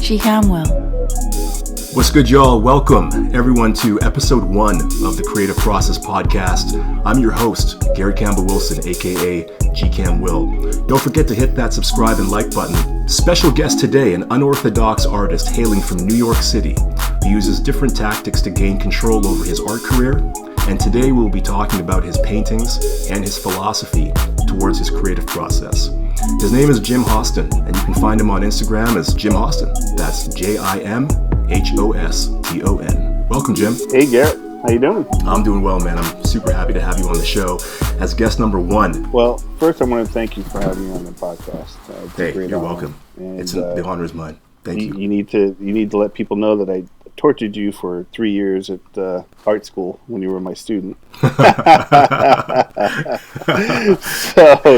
gcamwil. What's good, y'all? Welcome, everyone, to episode 1 of the Creative Process Podcast. I'm your host, Garett Campbell-Wilson, aka gcamwil. Don't forget to hit that subscribe and like button. Special guest today, an unorthodox artist hailing from New York City, who uses different tactics to gain control over his art career. And today we'll be talking about his paintings and his philosophy towards his creative process. His name is Jim Hoston, and you can find him on Instagram as Jim Hoston. That's JimHoston. Welcome, Jim. Hey, Garrett. How you doing? I'm doing well, man. I'm super happy to have you on the show as guest number 1. Well, first I want to thank you for having me on the podcast. Hey, you're welcome. And, the honor is mine. Thank you. You need to let people know that I tortured you for 3 years at art school when you were my student. So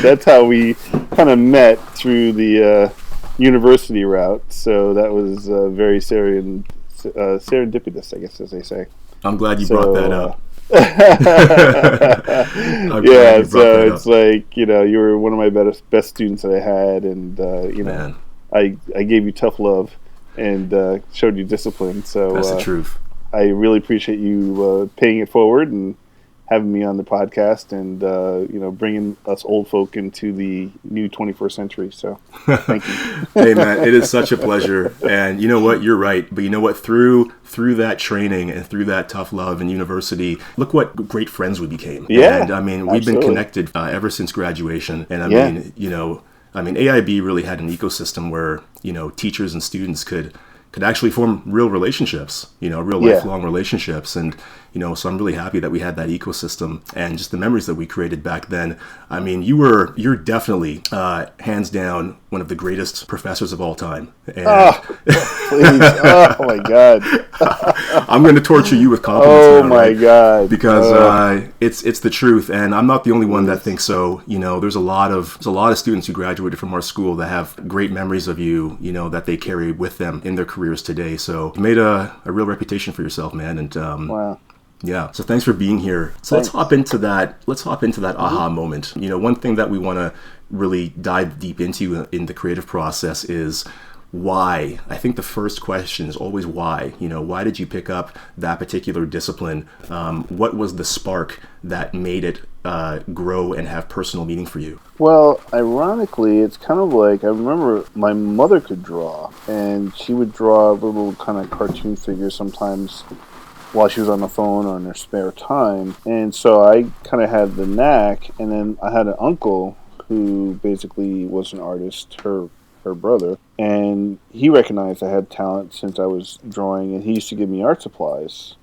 that's how we kind of met through the university route. So that was very serendipitous, I guess, as they say. I'm glad you brought that up. It's like, you were one of my best students that I had, and I gave you tough love and showed you discipline. So that's the truth. I really appreciate you paying it forward and having me on the podcast, and bringing us old folk into the new 21st century. So thank you. Hey, man, it is such a pleasure. And you know what? You're right. But you know what? Through that training and through that tough love in university, look what great friends we became. Yeah, and I mean, we've been connected ever since graduation. And I mean, AIB really had an ecosystem where, teachers and students could actually form real relationships, lifelong relationships. And, so I'm really happy that we had that ecosystem and just the memories that we created back then. I mean, you're definitely, hands down, one of the greatest professors of all time. And please. Oh my God. I'm going to torture you with compliments. Oh my God. Because it's the truth. And I'm not the only one that thinks so. There's a lot of students who graduated from our school that have great memories of you, that they carry with them in their careers today. So you made a real reputation for yourself, man. And wow. Yeah. So thanks for being here. So let's hop into that aha moment. One thing that we want to really dive deep into in the creative process is why. I think the first question is always why. Why did you pick up that particular discipline? What was the spark that made it grow and have personal meaning for you? Well, ironically, it's kind of like, I remember my mother could draw, and she would draw little kind of cartoon figures sometimes while she was on the phone or in her spare time. And so I kind of had the knack, and then I had an uncle who basically was an artist, her brother, and he recognized I had talent since I was drawing, and he used to give me art supplies.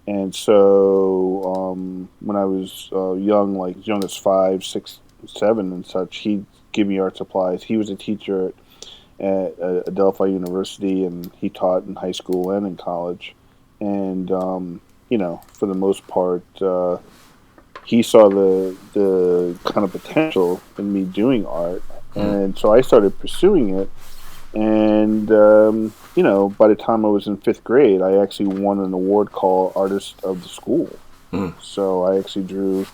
And so when I was young, like as young as 5, 6, 7 and such, he'd give me art supplies. He was a teacher at Adelphi University, and he taught in high school and in college. And for the most part, he saw the kind of potential in me doing art, and so I started pursuing it. And by the time I was in 5th grade, I actually won an award called Artist of the School. So I actually drew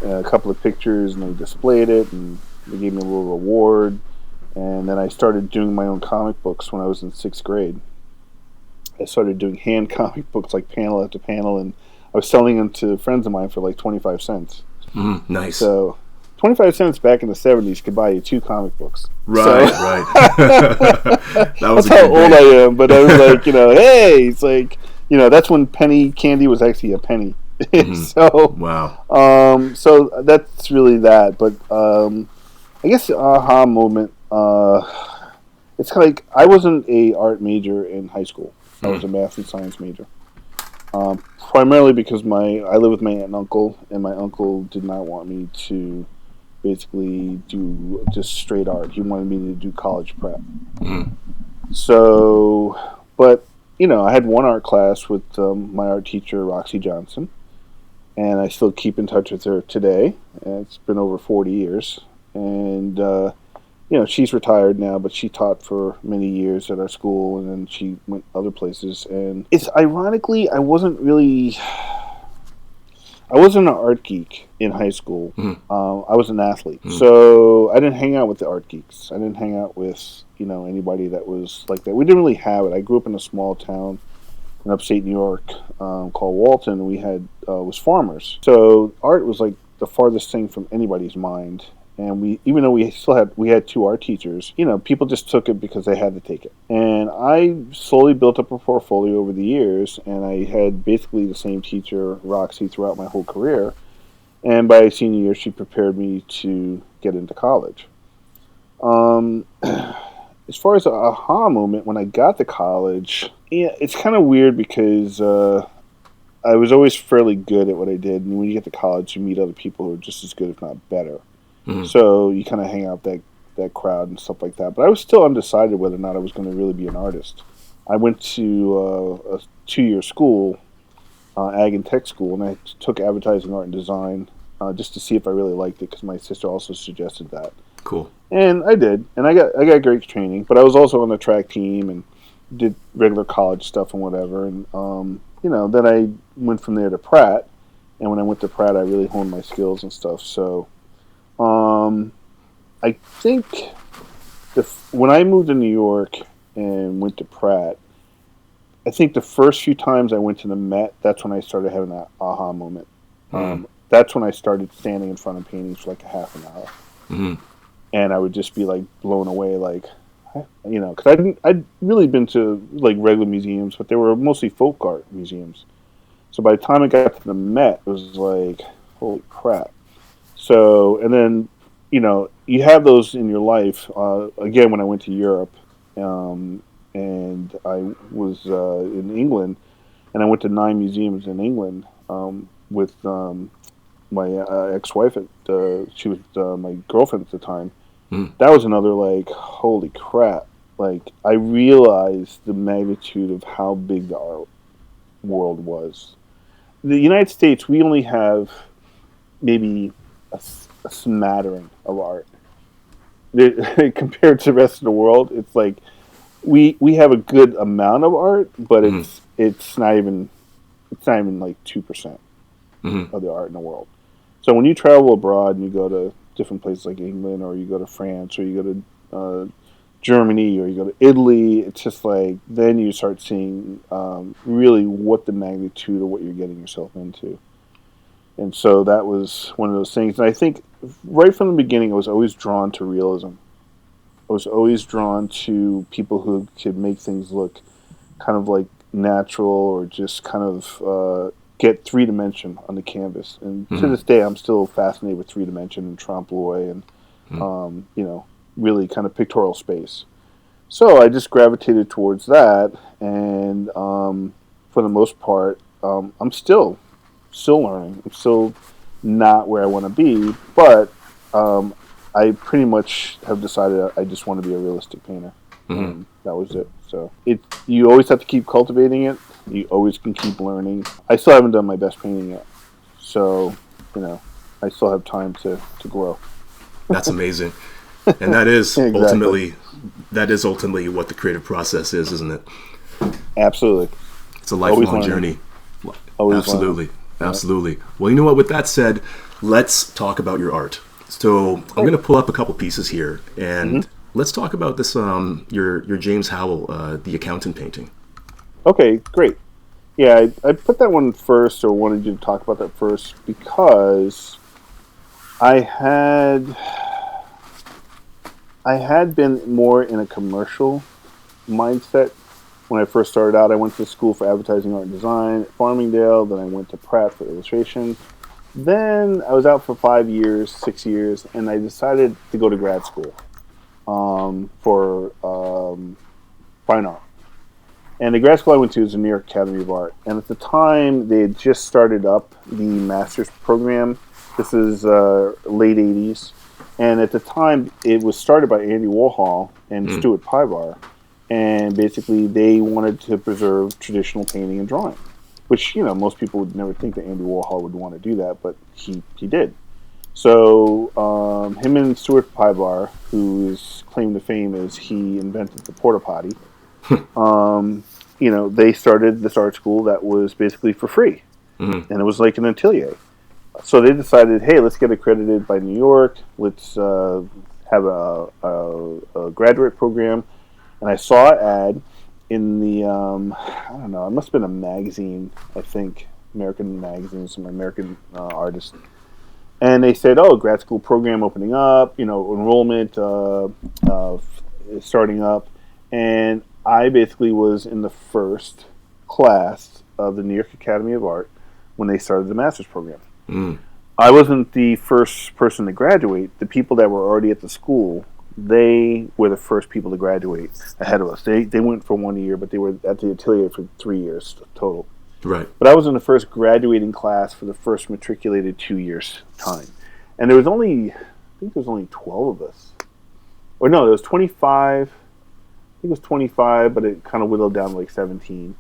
a couple of pictures, and they displayed it, and they gave me a little award. And then I started doing my own comic books when I was in 6th grade. I started doing hand comic books, like panel after panel, and I was selling them to friends of mine for like 25 cents. Nice. So 25 cents back in the 70s could buy you 2 comic books. Right. That's how old I am, but I was like, hey, it's like, that's when penny candy was actually a penny. So, wow. So that's really that. But I guess the aha moment, it's kind of like I wasn't a art major in high school. I was a math and science major. Primarily because I live with my aunt and uncle, and my uncle did not want me to basically do just straight art. He wanted me to do college prep. So, but, I had one art class with my art teacher, Roxy Johnson, and I still keep in touch with her today. And it's been over 40 years. And, she's retired now, but she taught for many years at our school, and then she went other places. And it's ironically, I wasn't an art geek in high school. I was an athlete. So I didn't hang out with the art geeks. I didn't hang out with, anybody that was like that. We didn't really have it. I grew up in a small town in upstate New York called Walton, and we had was farmers. So art was like the farthest thing from anybody's mind. And even though we had 2 art teachers, people just took it because they had to take it. And I slowly built up a portfolio over the years, and I had basically the same teacher, Roxy, throughout my whole career. And by senior year, she prepared me to get into college. As far as an aha moment, when I got to college, it's kind of weird because I was always fairly good at what I did. And when you get to college, you meet other people who are just as good, if not better. Mm-hmm. So you kind of hang out that crowd and stuff like that. But I was still undecided whether or not I was going to really be an artist. I went to a 2-year school, ag and tech school, and I took advertising, art, and design just to see if I really liked it because my sister also suggested that. Cool. And I did, and I got great training. But I was also on the track team and did regular college stuff and whatever. And then I went from there to Pratt, and when I went to Pratt, I really honed my skills and stuff. So, I think when I moved to New York and went to Pratt, I think the first few times I went to the Met, that's when I started having that aha moment. That's when I started standing in front of paintings for like a half an hour. Mm-hmm. And I would just be like blown away, like, because I'd really been to like regular museums, but they were mostly folk art museums. So by the time I got to the Met, it was like, holy crap. So, and then, you have those in your life. Again, when I went to Europe, and I was in England, and I went to 9 museums in England with my ex-wife. She was my girlfriend at the time. That was another, like, holy crap. Like, I realized the magnitude of how big the art world was. The United States, we only have maybe a smattering of art. Compared to the rest of the world, it's like we have a good amount of art, but it's not even like 2% of the art in the world. So when you travel abroad and you go to different places like England, or you go to France, or you go to Germany, or you go to Italy, it's just like then you start seeing really what the magnitude of what you're getting yourself into. And so that was one of those things. And I think right from the beginning, I was always drawn to realism. I was always drawn to people who could make things look kind of like natural, or just kind of get 3-dimension on the canvas. And to this day, I'm still fascinated with 3-dimension and trompe l'oeil and, really kind of pictorial space. So I just gravitated towards that. And for the most part, I'm still learning. I'm still not where I want to be, but I pretty much have decided I just want to be a realistic painter. And that was it. So you always have to keep cultivating it. You always can keep learning. I still haven't done my best painting yet, so I still have time to grow. That's amazing, and that is exactly. ultimately what the creative process is, isn't it? Absolutely. It's a lifelong journey. Always Absolutely. learning. Absolutely. Well, you know what? With that said, let's talk about your art. So I'm going to pull up a couple pieces here, and let's talk about this. Your James Howell, the accountant painting. Okay, great. Yeah, I put that one first, or wanted you to talk about that first, because I had been more in a commercial mindset when I first started out. I went to school for advertising, art, and design at Farmingdale. Then I went to Pratt for illustration. Then I was out for 6 years, and I decided to go to grad school for fine art. And the grad school I went to was the New York Academy of Art. And at the time, they had just started up the master's program. This is late 80s. And at the time, it was started by Andy Warhol and Stuart Pivar. And basically, they wanted to preserve traditional painting and drawing, which, most people would never think that Andy Warhol would want to do that, but he did. So him and Stuart Pivar, whose claim to fame is he invented the porta potty, they started this art school that was basically for free. And it was like an atelier. So they decided, hey, let's get accredited by New York. Let's have a graduate program. and I saw an ad in the I don't know, it must have been a magazine, I think, American magazine, some American artist, and they said, "Oh, grad school program opening up, enrollment is starting up," and I basically was in the first class of the New York Academy of Art when they started the master's program. Mm. I wasn't the first person to graduate. The people that were already at the school, they were the first people to graduate ahead of us. They went for 1 year, but they were at the atelier for 3 years total. Right. But I was in the first graduating class for the first matriculated 2 years time. And there was only, I think there was only 12 of us. Or no, there was 25. I think it was 25, but it kind of whittled down to like 17.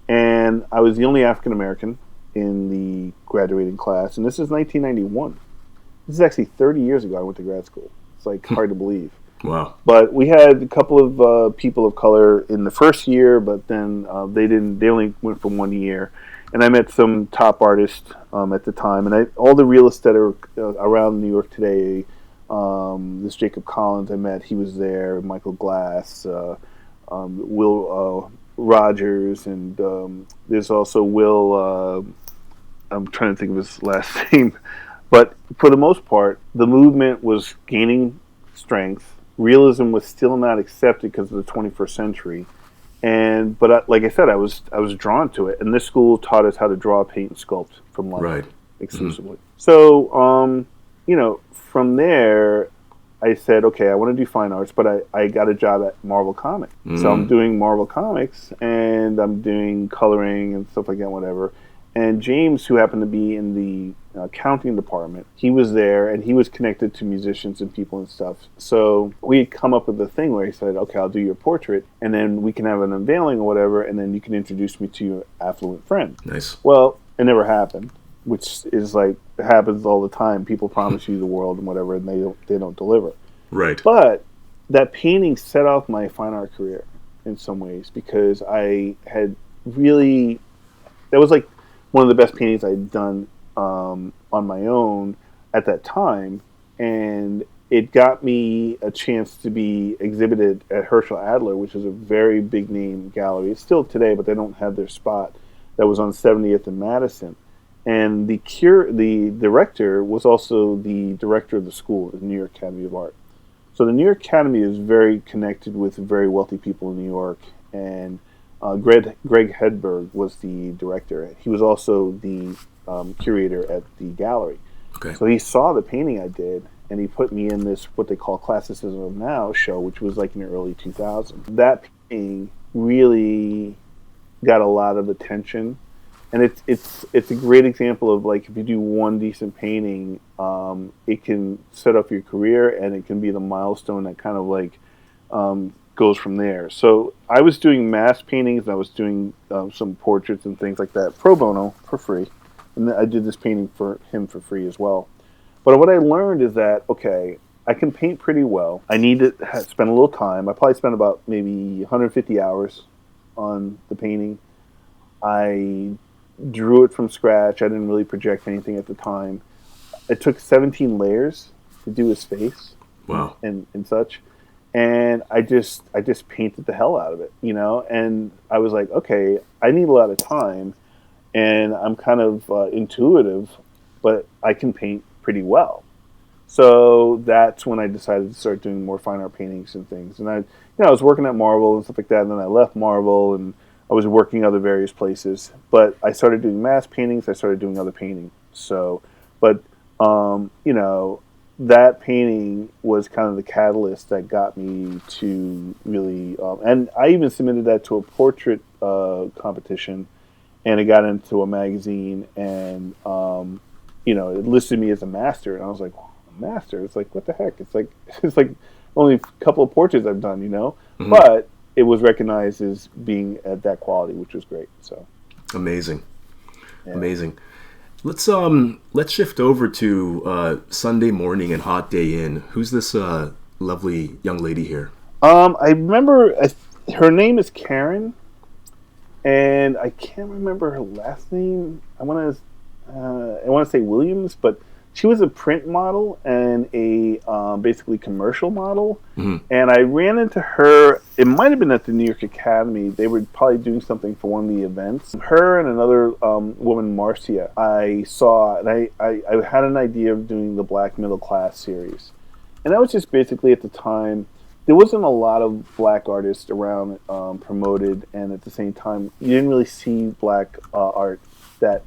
And I was the only African American in the graduating class. And this is 1991. This is actually 30 years ago I went to grad school. It's like hard to believe. Wow. But we had a couple of people of color in the first year, but then they only went for 1 year. And I met some top artists at the time. And all the realists that are around New York today, this Jacob Collins I met, he was there, Michael Glass, Will Rogers, and there's also Will, I'm trying to think of his last name. But for the most part, the movement was gaining strength. Realism was still not accepted because of the 21st century. But like I said, I was drawn to it. And this school taught us how to draw, paint, and sculpt from life. Right. Exclusively. Mm-hmm. So, from there, I said, okay, I want to do fine arts, but I got a job at Marvel Comics. Mm-hmm. So I'm doing Marvel Comics, and I'm doing coloring and stuff like that, whatever. And James, who happened to be in the accounting department, he was there, and he was connected to musicians and people and stuff. So we had come up with a thing where he said, okay, I'll do your portrait, and then we can have an unveiling or whatever, and then you can introduce me to your affluent friend. Nice. Well, it never happened, which is like, it happens all the time. People promise you the world and whatever, and they don't deliver. Right. But that painting set off my fine art career in some ways, because I had really, that was like one of the best paintings I'd done on my own at that time, and it got me a chance to be exhibited at Herschel Adler, which is a very big name gallery. It's still today, but they don't have their spot. That was on 70th and Madison. And the director was also the director of the school, the New York Academy of Art. So the New York Academy is very connected with very wealthy people in New York, and Greg Hedberg was the director. He was also the curator at the gallery. Okay. So he saw the painting I did, and he put me in this, what they call Classicism of Now show, which was like in the early 2000s. That painting really got a lot of attention, and it's a great example of, like, if you do one decent painting, it can set up your career, and it can be the milestone that kind of like goes from there. So I was doing mass paintings, and I was doing some portraits and things like that pro bono for free, and I did this painting for him for free as well. But what I learned is that, okay, I can paint pretty well. I need to spend a little time. I probably spent about maybe 150 hours on the painting. I drew it from scratch. I didn't really project anything at the time. It took 17 layers to do his face. Wow. and such. And I just painted the hell out of it, and I was like, okay, I need a lot of time, and I'm kind of intuitive, but I can paint pretty well. So that's when I decided to start doing more fine art paintings and things. And I was working at Marvel and stuff like that, and then I left Marvel, and I was working other various places. But I started doing mass paintings. I started doing other painting. So, but that painting was kind of the catalyst that got me to really, and I even submitted that to a portrait competition, and it got into a magazine, and it listed me as a master, and I was like, a master? It's like, what the heck? It's like only a couple of portraits I've done, Mm-hmm. But it was recognized as being at that quality, which was great. So amazing. Yeah. Amazing. Let's shift over to Sunday Morning and Hot Day In. Who's this lovely young lady here? I remember her name is Karen, and I can't remember her last name. I want to say Williams, but she was a print model and a basically commercial model. Mm-hmm. And I ran into her. It might have been at the New York Academy. They were probably doing something for one of the events. Her and another woman, Marcia, I saw, and I had an idea of doing the Black Middle Class series. And that was just basically at the time, there wasn't a lot of black artists around promoted, and at the same time, you didn't really see black art that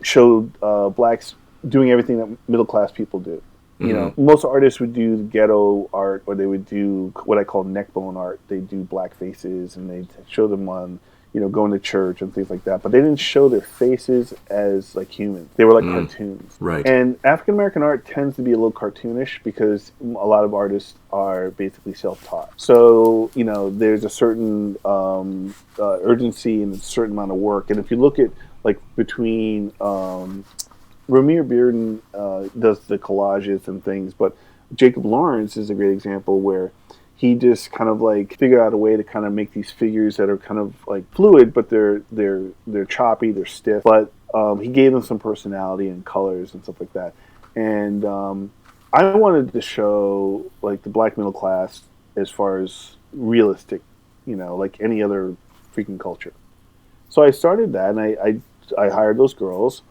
showed blacks doing everything that middle class people do. You know, most artists would do ghetto art, or they would do what I call neckbone art. They do black faces, and they show them on, you know, going to church and things like that. But they didn't show their faces as like humans. They were like cartoons. Right. And African American art tends to be a little cartoonish because a lot of artists are basically self-taught. So, you know, there's a certain urgency and a certain amount of work. And if you look at like between Ramir Bearden does the collages and things, but Jacob Lawrence is a great example where he just kind of like figured out a way to kind of make these figures that are kind of like fluid, but they're choppy, they're stiff, but he gave them some personality and colors and stuff like that. And I wanted to show like the black middle class as far as realistic, you know, like any other freaking culture. So I started that, and I hired those girls.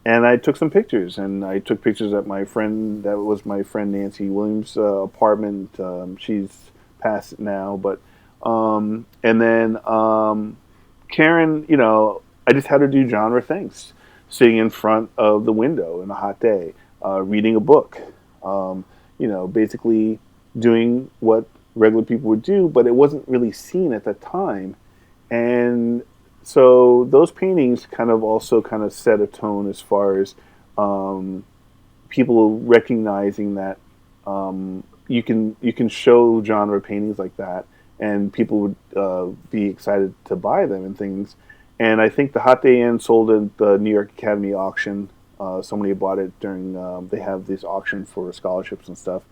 And I took some pictures, and I took pictures at my friend Nancy Williams' apartment. She's passed now, but and then Karen, you know, I just had her do genre things, sitting in front of the window in a hot day, reading a book, you know, basically doing what regular people would do, but it wasn't really seen at that time, and so those paintings kind of set a tone as far as people recognizing that you can show genre paintings like that, and people would be excited to buy them and things. And I think the Hot Day Inn sold at the New York Academy auction. Somebody bought it during they have this auction for scholarships and stuff.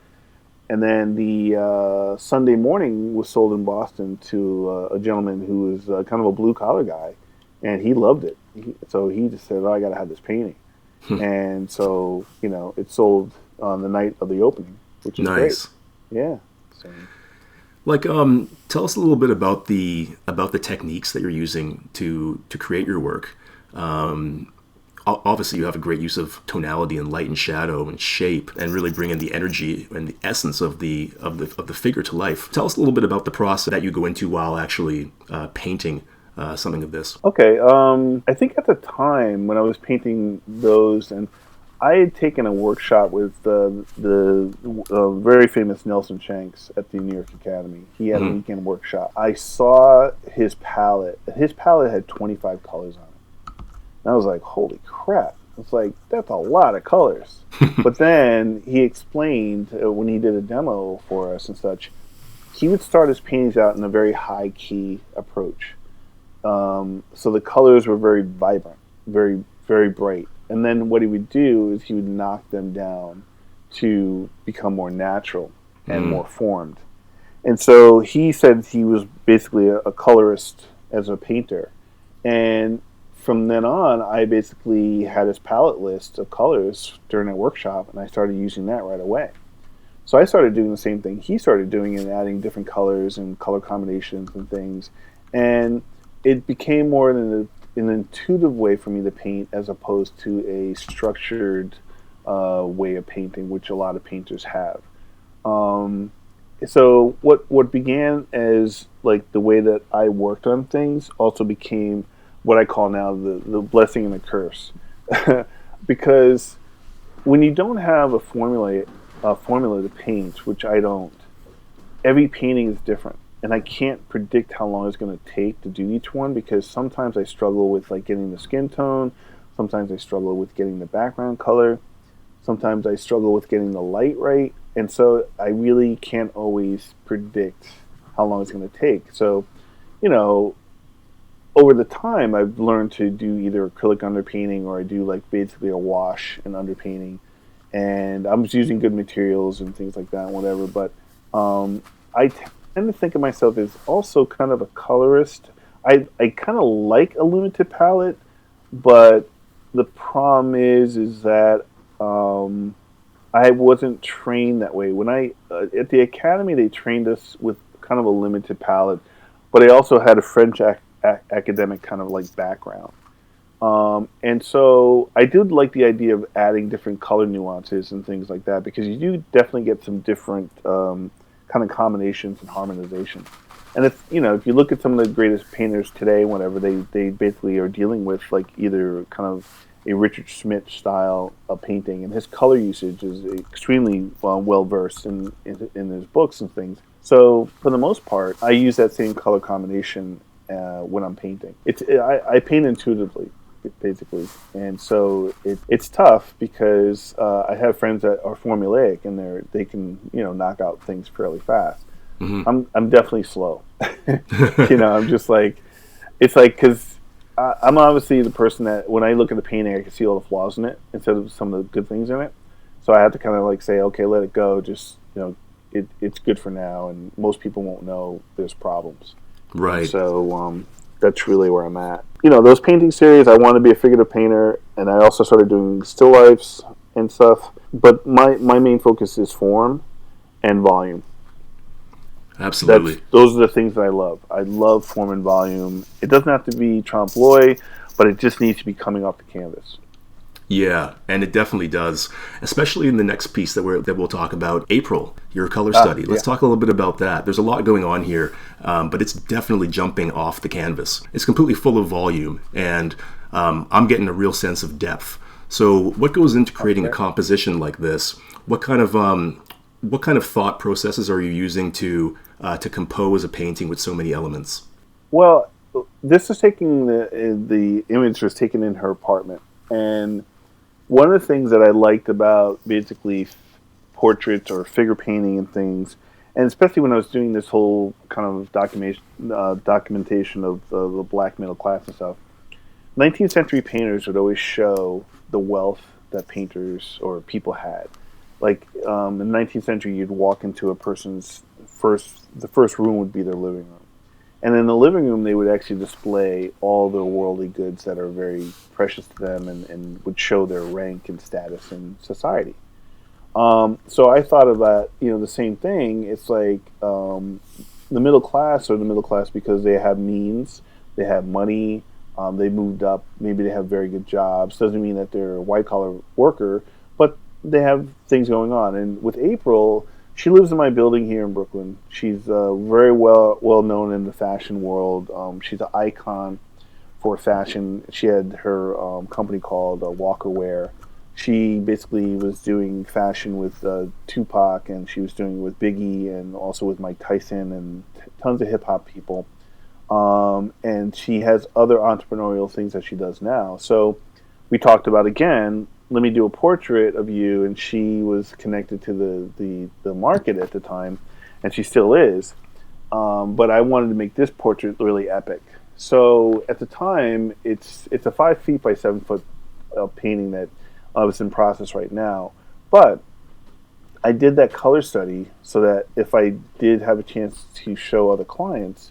And then the Sunday Morning was sold in Boston to a gentleman who was kind of a blue-collar guy, and he loved it. So he just said, I got to have this painting. And so, you know, it sold on the night of the opening, which is nice. Great. Yeah. So. Like, tell us a little bit about the techniques that you're using to create your work. Obviously, you have a great use of tonality and light and shadow and shape, and really bringing the energy and the essence of the figure to life. Tell us a little bit about the process that you go into while actually painting something of this. Okay, I think at the time when I was painting those, and I had taken a workshop with the very famous Nelson Shanks at the New York Academy. He had a weekend workshop. I saw his palette. His palette had 25 colors on it. And I was like, holy crap. It's like, that's a lot of colors. But then he explained when he did a demo for us and such, he would start his paintings out in a very high key approach. So the colors were very vibrant, very, very bright. And then what he would do is he would knock them down to become more natural and more formed. And so he said he was basically a colorist as a painter. And from then on, I basically had his palette list of colors during a workshop, and I started using that right away. So I started doing the same thing he started doing and adding different colors and color combinations and things. And it became more an intuitive way for me to paint as opposed to a structured way of painting, which a lot of painters have. So what began as like the way that I worked on things also became what I call now the blessing and the curse. Because when you don't have a formula to paint, which I don't, every painting is different. And I can't predict how long it's going to take to do each one, because sometimes I struggle with like getting the skin tone, sometimes I struggle with getting the background color, sometimes I struggle with getting the light right, and so I really can't always predict how long it's going to take. So, you know, over the time I've learned to do either acrylic underpainting or I do like basically a wash and underpainting, and I'm just using good materials and things like that and whatever, but I tend to think of myself as also kind of a colorist. I kind of like a limited palette, but the problem is that I wasn't trained that way. When I at the academy, they trained us with kind of a limited palette, but I also had a French academic kind of like background. And so I did like the idea of adding different color nuances and things like that, because you do definitely get some different kind of combinations and harmonization. And if you look at some of the greatest painters today, whatever, they basically are dealing with like either kind of a Richard Schmidt style of painting, and his color usage is extremely well versed in his books and things. So for the most part, I use that same color combination when I'm painting. I paint intuitively, basically, and so it's tough because I have friends that are formulaic and they can knock out things fairly fast. Mm-hmm. I'm definitely slow. I'm just like, it's like, because I'm obviously the person that when I look at the painting, I can see all the flaws in it instead of some of the good things in it. So I have to kind of like say, okay, let it go. Just it's good for now, and most people won't know there's problems. Right. So that's really where I'm at. Those painting series, I want to be a figurative painter, and I also started doing still lifes and stuff. But my main focus is form and volume. Absolutely. Those are the things that I love. I love form and volume. It doesn't have to be trompe l'oeil, but it just needs to be coming off the canvas. Yeah, and it definitely does, especially in the next piece that we'll talk about, April, your color study. Let's talk a little bit about that. There's a lot going on here, but it's definitely jumping off the canvas. It's completely full of volume, and I'm getting a real sense of depth. So what goes into creating a composition like this? What kind of thought processes are you using to compose a painting with so many elements? Well, this is taking the image was taken in her apartment, and one of the things that I liked about basically portraits or figure painting and things, and especially when I was doing this whole kind of documentation of the black middle class and stuff, 19th century painters would always show the wealth that painters or people had. Like in the 19th century, you'd walk into a person's the first room would be their living room. And in the living room, they would actually display all the worldly goods that are very precious to them and would show their rank and status in society. So I thought of that, the same thing. It's like the middle class are the middle class because they have means, they have money, they moved up, maybe they have very good jobs. Doesn't mean that they're a white-collar worker, but they have things going on. And with April, she lives in my building here in Brooklyn. She's very well known in the fashion world. She's an icon for fashion. She had her company called Walker Wear. She basically was doing fashion with Tupac, and she was doing it with Biggie, and also with Mike Tyson and tons of hip hop people. And she has other entrepreneurial things that she does now. So we talked about, again, let me do a portrait of you, and she was connected to the market at the time, and she still is. But I wanted to make this portrait really epic. So at the time, it's a 5 feet by 7 foot painting that was in process right now. But I did that color study so that if I did have a chance to show other clients,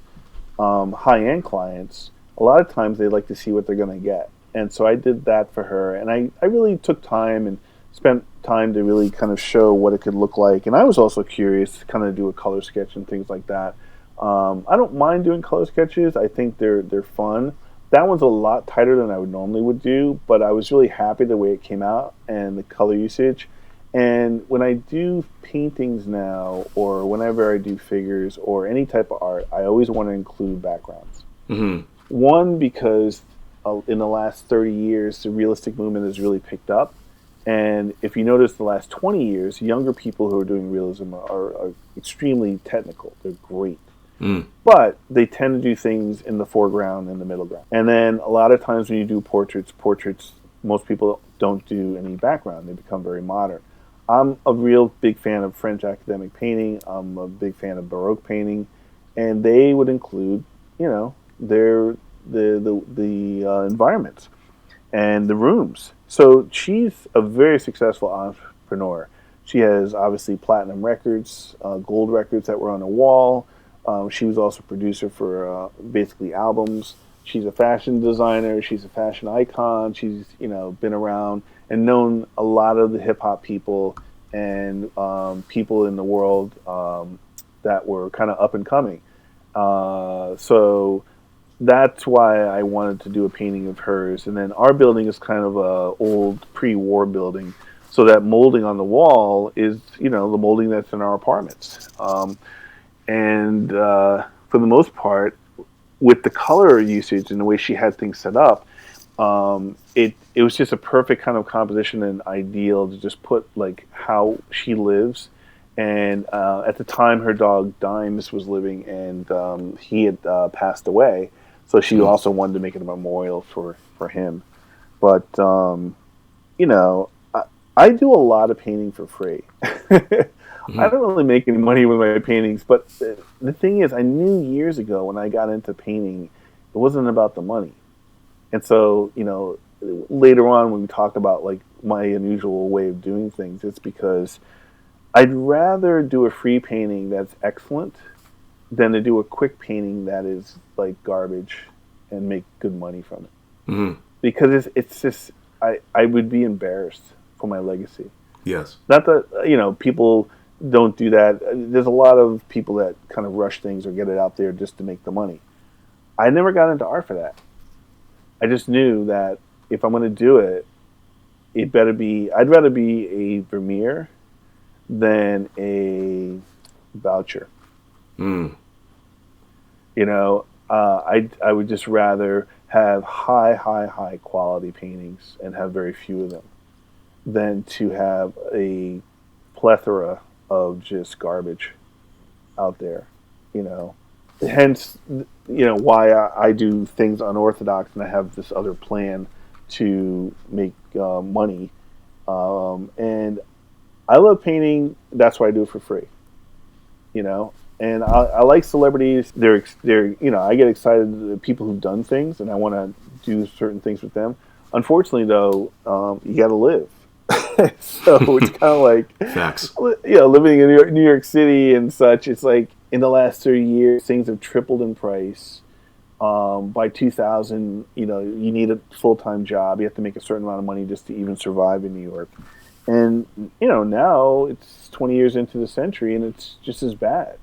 high-end clients, a lot of times they like to see what they're going to get. And so I did that for her, and I really took time and spent time to really kind of show what it could look like. And I was also curious to kind of do a color sketch and things like that. I don't mind doing color sketches. I think they're fun. That one's a lot tighter than I would do, but I was really happy the way it came out and the color usage. And when I do paintings now, or whenever I do figures or any type of art, I always want to include backgrounds. Mm-hmm. One, because in the last 30 years, the realistic movement has really picked up. And if you notice the last 20 years, younger people who are doing realism are extremely technical. They're great. Mm. But they tend to do things in the foreground and the middle ground. And then a lot of times when you do portraits, most people don't do any background. They become very modern. I'm a real big fan of French academic painting. I'm a big fan of Baroque painting. And they would include, the environments and the rooms. So she's a very successful entrepreneur. She has obviously platinum records, gold records that were on the wall. She was also producer for basically albums. She's a fashion designer. She's a fashion icon. She's been around and known a lot of the hip hop people and people in the world that were kind of up and coming. So that's why I wanted to do a painting of hers. And then our building is kind of a old pre-war building, so that molding on the wall is, the molding that's in our apartments. And for the most part, with the color usage and the way she had things set up, it was just a perfect kind of composition and ideal to just put like how she lives. And at the time, her dog Dimes was living, and he had passed away. So she also wanted to make it a memorial for him. But I do a lot of painting for free. I don't really make any money with my paintings, but the thing is, I knew years ago when I got into painting, it wasn't about the money. And so, later on when we talk about like my unusual way of doing things, it's because I'd rather do a free painting that's excellent than to do a quick painting that is like garbage and make good money from it. Mm-hmm. Because it's just, I would be embarrassed for my legacy. Yes. Not that, people don't do that. There's a lot of people that kind of rush things or get it out there just to make the money. I never got into art for that. I just knew that if I'm going to do it, I'd rather be a Vermeer than a voucher. Mm. I would just rather have high quality paintings and have very few of them than to have a plethora of just garbage out there, Hence, why I do things unorthodox, and I have this other plan to make money. And I love painting. That's why I do it for free, And I like celebrities. They're I get excited at people who've done things, and I want to do certain things with them. Unfortunately, though, you got to live. So it's kind of like facts. Living in New York City and such. It's like in the last 30 years, things have tripled in price. By 2000, you need a full-time job. You have to make a certain amount of money just to even survive in New York. And now it's 20 years into the century, and it's just as bad.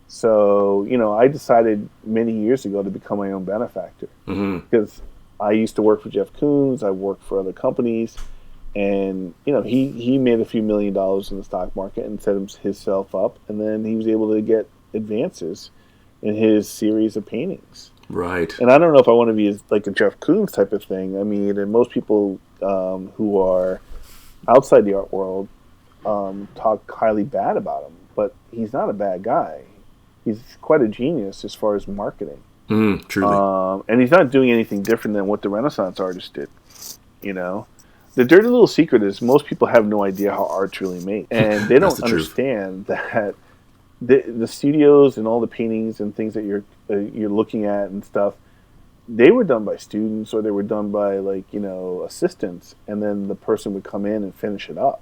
So I decided many years ago to become my own benefactor, because I used to work for Jeff Koons. I worked for other companies. And, he made a few $1 million in the stock market and set himself up. And then he was able to get advances in his series of paintings. Right. And I don't know if I want to be like a Jeff Koons type of thing. I mean, and most people who are outside the art world talk highly bad about him. But he's not a bad guy. He's quite a genius as far as marketing. Truly. And he's not doing anything different than what the Renaissance artists did, The dirty little secret is most people have no idea how art's really made. And they don't understand that the studios and all the paintings and things that you're looking at and stuff, they were done by students, or they were done by assistants, and then the person would come in and finish it up.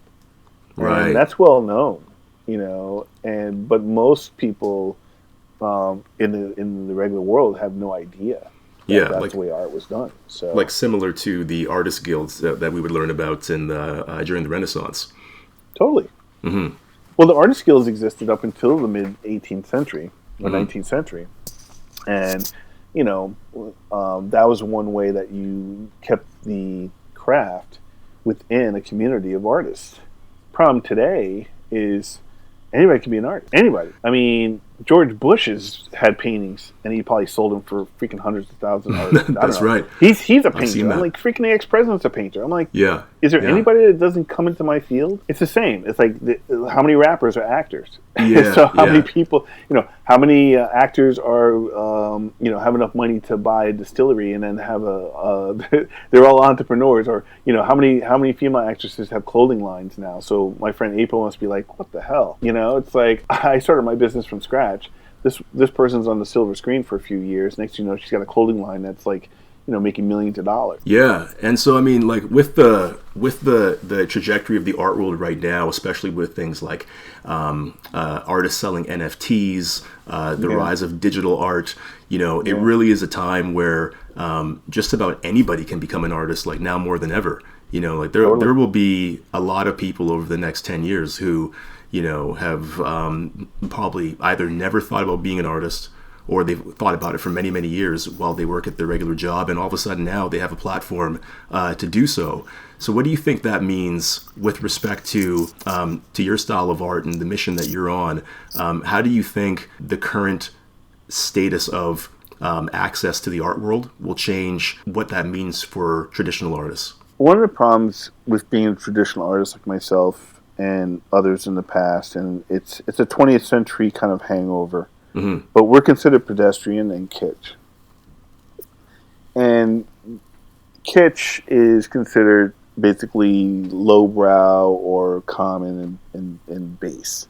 Right. And that's well known, but most people in the regular world have no idea. That's the way art was done. So, like similar to the artist guilds that we would learn about in during the Renaissance. Totally. Mm-hmm. Well, the artist guilds existed up until the mid 18th century or 19th century, and that was one way that you kept the craft within a community of artists. Problem today is anybody can be an artist. Anybody. I mean, George Bush has had paintings, and he probably sold them for freaking hundreds of thousands of dollars. That's right. He's a painter. I'm like, freaking the ex-president's a painter. I'm like, is there anybody that doesn't come into my field? It's the same. It's like, how many rappers are actors? So how many people, how many actors are, have enough money to buy a distillery and then have they're all entrepreneurs, or, how many female actresses have clothing lines now? So my friend April must be like, what the hell? It's like, I started my business from scratch. This person's on the silver screen for a few years. Next thing you know, she's got a clothing line that's like, making millions of dollars. Yeah, and so I mean, like with the trajectory of the art world right now, especially with things like artists selling NFTs, the rise of digital art, it really is a time where just about anybody can become an artist. Like now more than ever. Like Totally. there will be a lot of people over the next 10 years who, have probably either never thought about being an artist, or they've thought about it for many, many years while they work at their regular job, and all of a sudden now they have a platform to do so. So what do you think that means with respect to your style of art and the mission that you're on? How do you think the current status of access to the art world will change what that means for traditional artists? One of the problems with being a traditional artist like myself and others in the past, and it's a 20th century kind of hangover, but we're considered pedestrian and kitsch. And kitsch is considered basically lowbrow or common and base.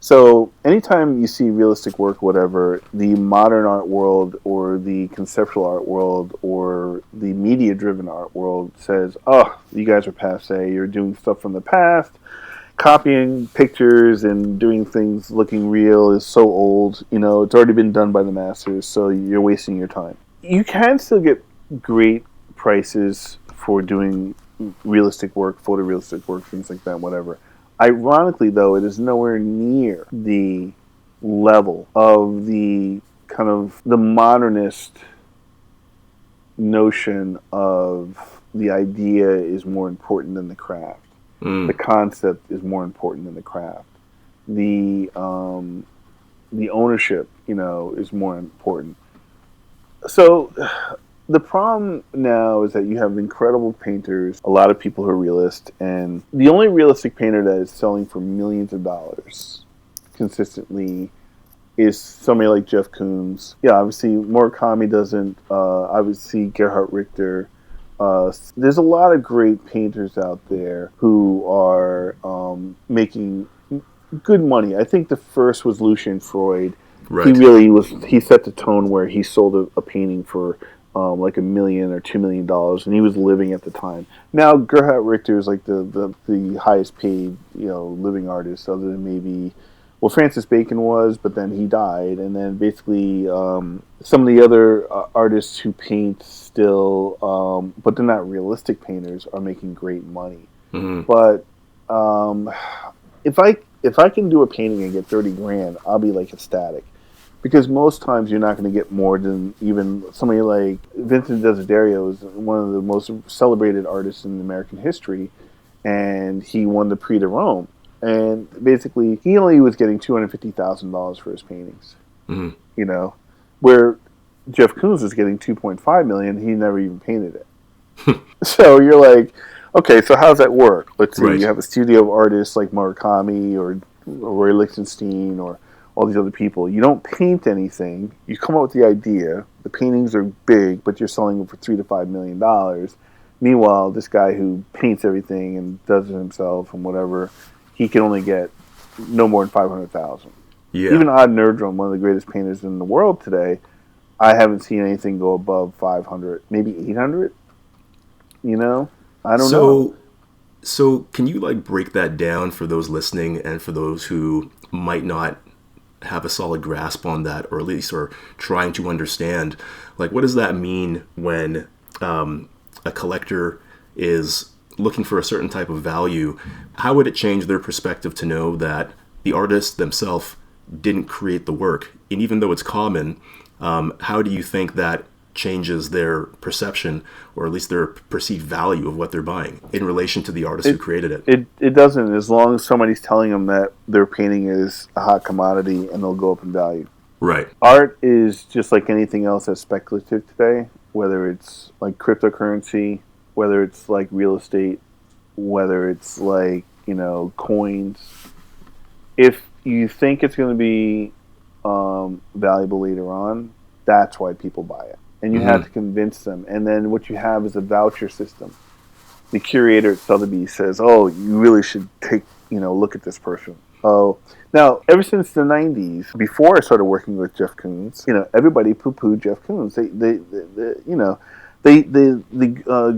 So anytime you see realistic work, whatever, the modern art world or the conceptual art world or the media-driven art world says, oh, you guys are passé, you're doing stuff from the past, copying pictures and doing things looking real is so old, it's already been done by the masters, so you're wasting your time. You can still get great prices for doing realistic work, photorealistic work, things like that, whatever. Ironically, though, it is nowhere near the level of the kind of the modernist notion of the idea is more important than the craft. The concept is more important than the craft. The ownership, is more important. So the problem now is that you have incredible painters, a lot of people who are realists, and the only realistic painter that is selling for millions of dollars consistently is somebody like Jeff Koons. Yeah, obviously Murakami doesn't. Obviously Gerhard Richter. There's a lot of great painters out there who are making good money. I think the first was Lucian Freud. Right. He set the tone where he sold a painting for like $1 million or $2 million, and he was living at the time. Now Gerhard Richter is like the highest paid living artist, other than maybe Francis Bacon was, but then he died, and then basically some of the other artists who paint still, but they're not realistic painters, are making great money. But if I can do a painting and get $30,000, I'll be like ecstatic. Because most times you're not going to get more than even somebody like Vincent Desiderio is one of the most celebrated artists in American history, and he won the Prix de Rome. And basically, he only was getting $250,000 for his paintings. Where Jeff Koons was getting $2.5 million, he never even painted it. So you're like, okay, so how does that work? Let's see, you have a studio of artists like Murakami or Roy Lichtenstein or all these other people. You don't paint anything. You come up with the idea. The paintings are big, but you're selling them for $3 to $5 million. Meanwhile, this guy who paints everything and does it himself and whatever, he can only get no more than $500,000. Yeah. Even Odd Nerdrum, one of the greatest painters in the world today, I haven't seen anything go above 500, maybe 800. I don't know. So can you break that down for those listening and for those who might not have a solid grasp on that, or at least are trying to understand, what does that mean when a collector is looking for a certain type of value? How would it change their perspective to know that the artist themselves didn't create the work? And even though it's common, how do you think that changes their perception, or at least their perceived value of what they're buying in relation to the artist who created it? It doesn't, as long as somebody's telling them that their painting is a hot commodity and they'll go up in value. Right. Art is just like anything else that's speculative today, whether it's like cryptocurrency, whether it's like real estate, whether it's like, coins. If you think it's going to be valuable later on, that's why people buy it. And you have to convince them. And then what you have is a voucher system. The curator at Sotheby's says, oh, you really should take, look at this person. Oh, now, ever since the 90s, before I started working with Jeff Koons, everybody poo-pooed Jeff Koons.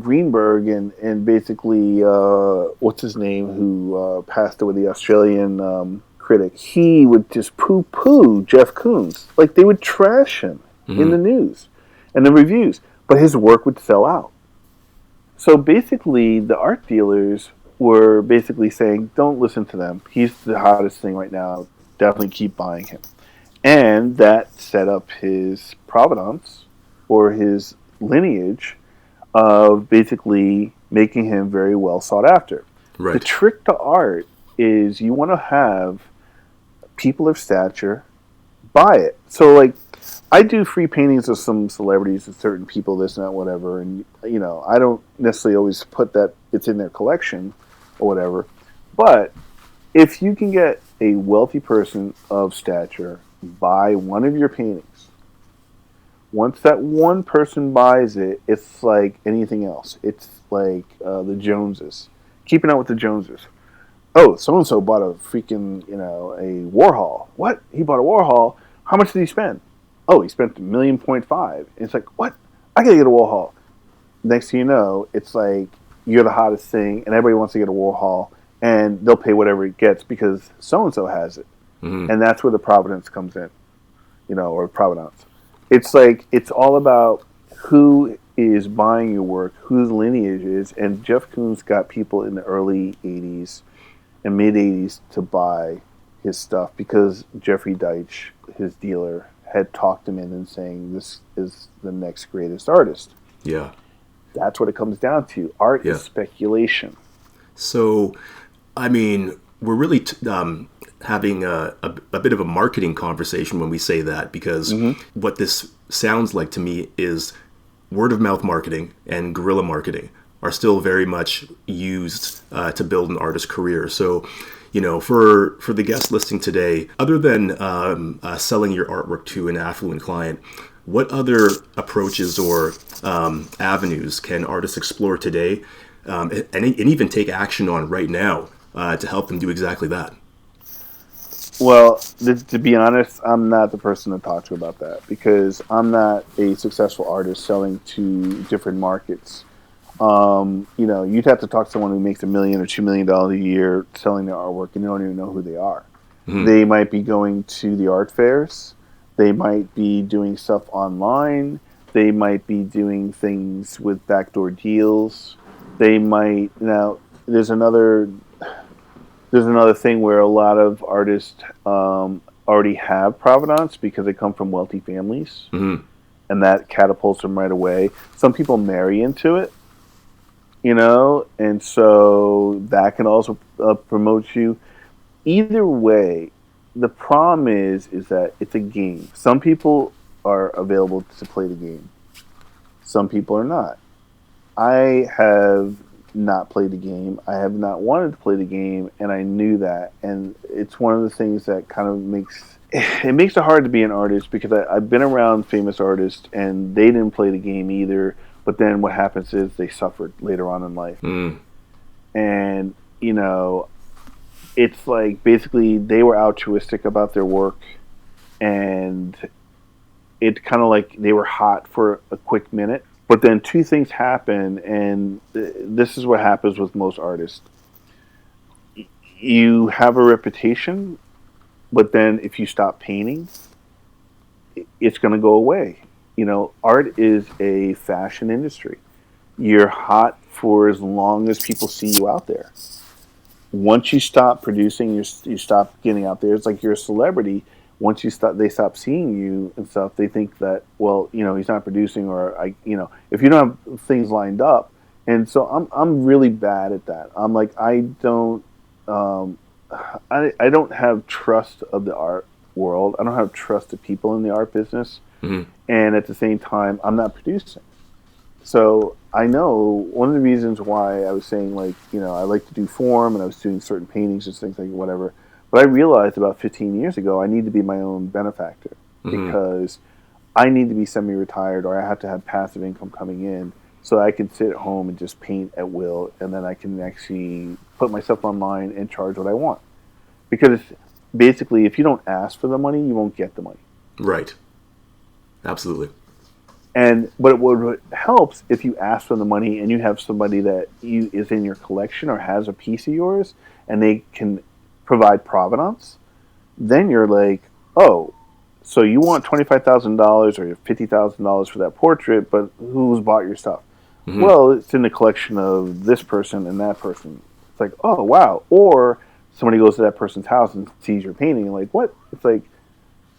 Greenberg and basically, what's his name, who passed away, the Australian critic, he would just poo-poo Jeff Koons. They would trash him in the news and the reviews, but his work would sell out. So basically, the art dealers were basically saying, don't listen to them. He's the hottest thing right now. Definitely keep buying him. And that set up his provenance or his lineage of basically making him very well sought after. The Right. trick to art is you want to have people of stature buy it. So, like, I do free paintings of some celebrities and certain people, this and that, whatever, and I don't necessarily always put that it's in their collection or whatever. But if you can get a wealthy person of stature buy one of your paintings, once that one person buys it, it's like anything else. It's like the Joneses, keeping up with the Joneses. Oh, so and so bought a freaking a Warhol. What? He bought a Warhol. How much did he spend? Oh, he spent $1.5 million. And it's like, what? I gotta get a Warhol. Next thing you know, it's like you're the hottest thing, and everybody wants to get a Warhol, and they'll pay whatever it gets because so and so has it, and that's where the provenance comes in, or provenance. It's like it's all about who is buying your work, whose lineage is, and Jeff Koons got people in the early '80s and mid '80s to buy his stuff because Jeffrey Deitch, his dealer, had talked him in and saying this is the next greatest artist. Yeah. That's what it comes down to. Art Yeah. is speculation. So, I mean, we're really having a bit of a marketing conversation when we say that, because what this sounds like to me is word of mouth marketing and guerrilla marketing are still very much used to build an artist's career. So, for the guest listing today, other than selling your artwork to an affluent client, what other approaches or avenues can artists explore today and even take action on right now to help them do exactly that? Well, to be honest, I'm not the person to talk to about that because I'm not a successful artist selling to different markets. You'd have to talk to someone who makes $1 million or $2 million a year selling their artwork, and you don't even know who they are. They might be going to the art fairs. They might be doing stuff online. They might be doing things with backdoor deals. They might there's another thing where a lot of artists already have provenance because they come from wealthy families, and that catapults them right away. Some people marry into it, and so that can also promote you. Either way, the problem is that it's a game. Some people are available to play the game. Some people are not. I have not played the game. I have not wanted to play the game, and I knew that. And it's one of the things that kind of makes it hard to be an artist because I've been around famous artists, and they didn't play the game either. But then what happens is they suffered later on in life. And, it's like basically they were altruistic about their work, and it's kind of like they were hot for a quick minute. But then two things happen, and this is what happens with most artists. You have a reputation, but then if you stop painting, it's going to go away. Art is a fashion industry. You're hot for as long as people see you out there. Once you stop producing, you stop getting out there. It's like you're a celebrity. Once they stop seeing you and stuff, they think that, well, he's not producing, or if you don't have things lined up. And so I'm really bad at that. I'm like, I don't have trust of the art world. I don't have trust of people in the art business. And at the same time, I'm not producing. So I know one of the reasons why I was saying, like, I like to do form, and I was doing certain paintings and things like whatever. But I realized about 15 years ago I need to be my own benefactor because I need to be semi-retired, or I have to have passive income coming in so I can sit at home and just paint at will, and then I can actually put myself online and charge what I want. Because basically, if you don't ask for the money, you won't get the money. Right. Absolutely. But what helps if you ask for the money and you have somebody that is in your collection or has a piece of yours, and they can provide provenance, then you're like, oh, so you want $25,000 or $50,000 for that portrait, but who's bought your stuff? Mm-hmm. Well, it's in the collection of this person and that person. It's like, oh, wow. Or somebody goes to that person's house and sees your painting and like, what? It's like,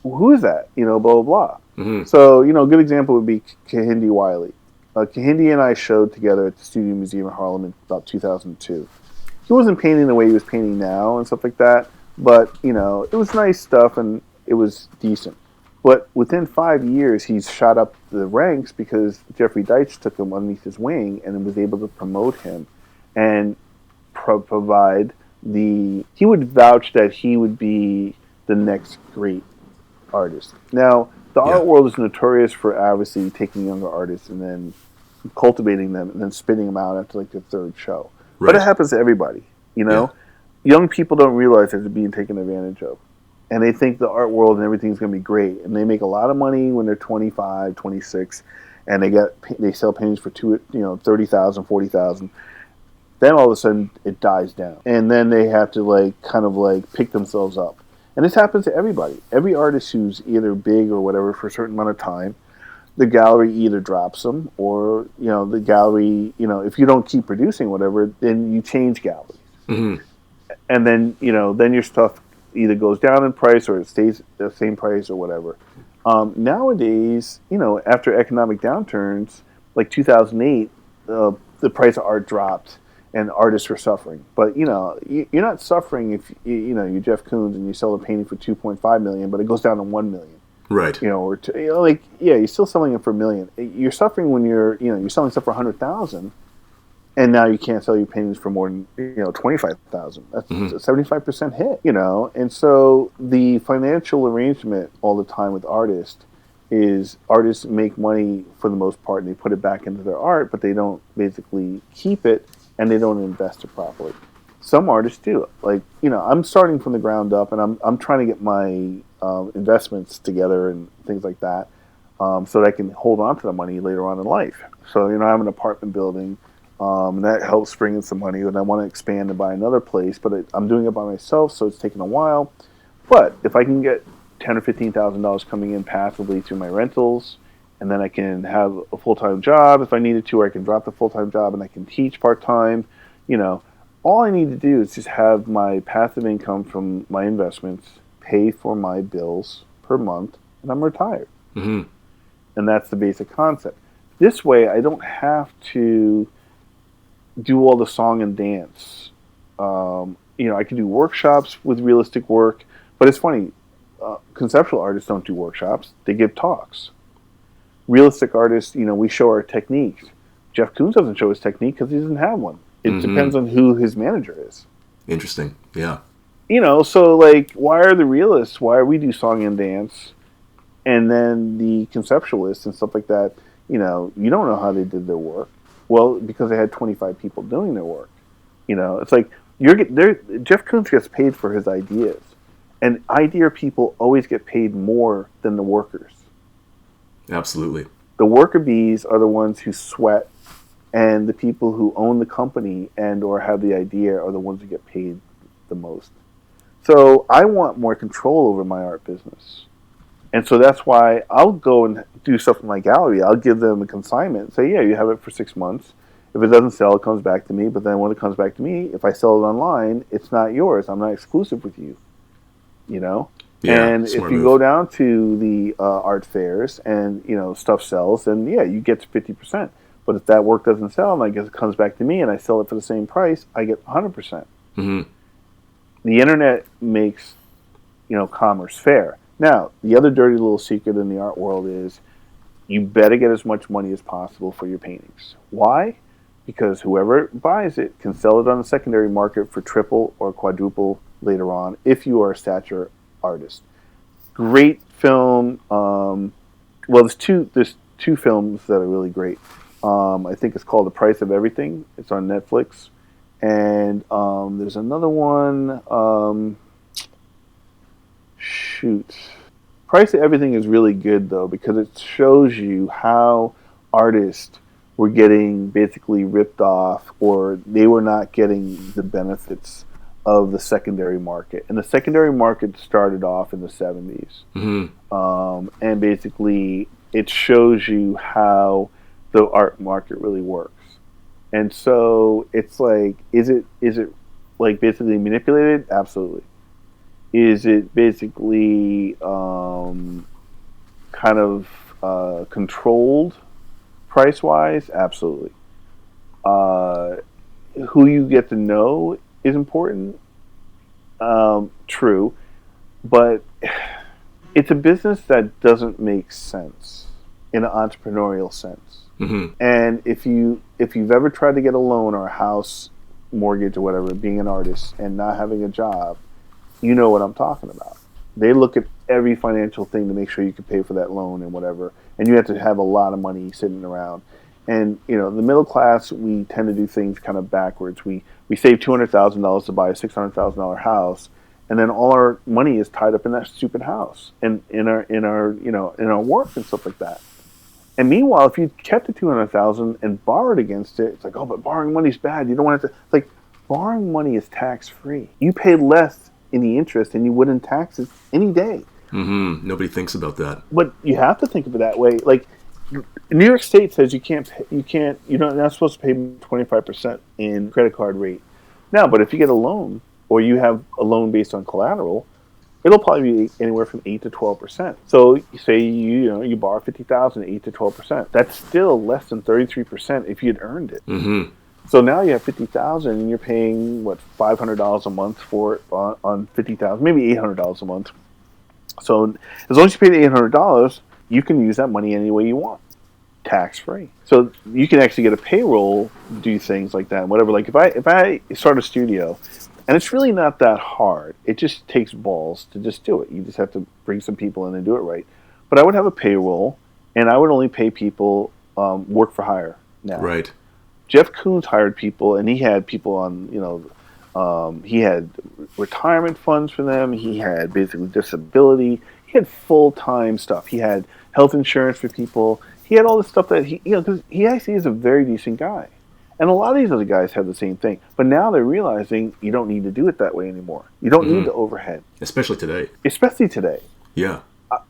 who is that? Blah, blah, blah. Mm-hmm. So, a good example would be Kehinde Wiley. Kehinde and I showed together at the Studio Museum in Harlem in about 2002. He wasn't painting the way he was painting now and stuff like that, but, it was nice stuff and it was decent. But within 5 years, he's shot up the ranks because Jeffrey Deitch took him underneath his wing and was able to promote him and provide he would vouch that he would be the next great artist. Now, the art world is notorious for obviously taking younger artists and then cultivating them and then spitting them out after like the third show. Right. But it happens to everybody, Young people don't realize that they're being taken advantage of. And they think the art world and everything's going to be great. And they make a lot of money when they're 25, 26, and they sell paintings for $30,000, $40,000. Then all of a sudden it dies down. And then they have to pick themselves up. And this happens to everybody. Every artist who's either big or whatever for a certain amount of time, the gallery either drops them or, the gallery, if you don't keep producing whatever, then you change galleries. Mm-hmm. And then, then your stuff either goes down in price or it stays the same price or whatever. Nowadays, after economic downturns, like 2008, the price of art dropped and artists were suffering. But, you're not suffering if, you're Jeff Koons and you sell a painting for $2.5 million, but it goes down to $1 million. Right. You're still selling it for $1 million. You're suffering when you're selling stuff for $100,000. And now you can't sell your paintings for more than $25,000. That's a 75% hit, And so the financial arrangement all the time with artists is artists make money for the most part, and they put it back into their art, but they don't basically keep it, and they don't invest it properly. Some artists do. I'm starting from the ground up, and I'm trying to get my investments together and things like that, so that I can hold on to the money later on in life. So I have an apartment building. And that helps bring in some money, and I want to expand and buy another place, but I'm doing it by myself, so it's taking a while. But if I can get $10,000 or $15,000 coming in passively through my rentals, and then I can have a full-time job if I needed to, or I can drop the full-time job and I can teach part-time, all I need to do is just have my passive income from my investments pay for my bills per month, and I'm retired. Mm-hmm. And that's the basic concept. This way, I don't have to do all the song and dance. I can do workshops with realistic work, but it's funny, conceptual artists don't do workshops, they give talks. Realistic artists, we show our techniques. Jeff Koons doesn't show his technique because he doesn't have one. It depends on who his manager is. Interesting, yeah. So why are the realists, why we do song and dance, and then the conceptualists and stuff like that, you don't know how they did their work. Well, because they had 25 people doing their work. It's like Jeff Koons gets paid for his ideas. And idea people always get paid more than the workers. Absolutely. The worker bees are the ones who sweat, and the people who own the company and or have the idea are the ones who get paid the most. So I want more control over my art business. And so that's why I'll go and do stuff in my gallery. I'll give them a consignment and say, yeah, you have it for 6 months. If it doesn't sell, it comes back to me. But then when it comes back to me, if I sell it online, it's not yours. I'm not exclusive with you. Yeah, and if you go down to the art fairs and, stuff sells, then, yeah, you get to 50%. But if that work doesn't sell and I guess it comes back to me and I sell it for the same price, I get 100%. Mm-hmm. The internet makes, commerce fair. Now, the other dirty little secret in the art world is you better get as much money as possible for your paintings. Why? Because whoever buys it can sell it on the secondary market for triple or quadruple later on if you are a stature artist. Great film. There's two films that are really great. I think it's called The Price of Everything. It's on Netflix. And there's another one... Price of Everything is really good, though, because it shows you how artists were getting basically ripped off, or they were not getting the benefits of the secondary market. And the secondary market started off in the 70s. Mm-hmm. And basically, it shows you how the art market really works. And so it's like, is it like basically manipulated? Absolutely. Is it basically kind of controlled price wise? Absolutely. Uh, who you get to know is important. True, but it's a business that doesn't make sense in an entrepreneurial sense. Mm-hmm. And if you've ever tried to get a loan or a house mortgage or whatever, being an artist and not having a job, you know what I'm talking about. They look at every financial thing to make sure you can pay for that loan and whatever, and you have to have a lot of money sitting around. And the middle class, we tend to do things kind of backwards. We save $200,000 to buy a $600,000 house, and then all our money is tied up in that stupid house and in our work and stuff like that. And meanwhile, if you kept the $200,000 and borrowed against it, it's like, oh, but borrowing money is bad. You don't want to. It's like borrowing money is tax free. You pay less in the interest than you would in taxes any day. Mm-hmm. Nobody thinks about that. But you have to think of it that way. Like New York State says you're not supposed to pay 25% in credit card rate. Now, but if you get a loan or you have a loan based on collateral, it'll probably be anywhere from 8 to 12%. So you say you borrow $50,000, 8 to 12%. That's still less than 33% if you'd earned it. Mm-hmm. So now you have $50,000 and you're paying $500 a month for it on $50,000, maybe $800 a month. So as long as you pay the $800, you can use that money any way you want, tax free. So you can actually get a payroll, do things like that, whatever. Like if I start a studio, and it's really not that hard. It just takes balls to just do it. You just have to bring some people in and do it right. But I would have a payroll, and I would only pay people work for hire now. Right. Jeff Koons hired people, and he had people on, he had retirement funds for them. He had basically disability. He had full-time stuff. He had health insurance for people. He had all this stuff that because he actually is a very decent guy. And a lot of these other guys have the same thing. But now they're realizing you don't need to do it that way anymore. You don't need the overhead. Especially today. Yeah. Yeah.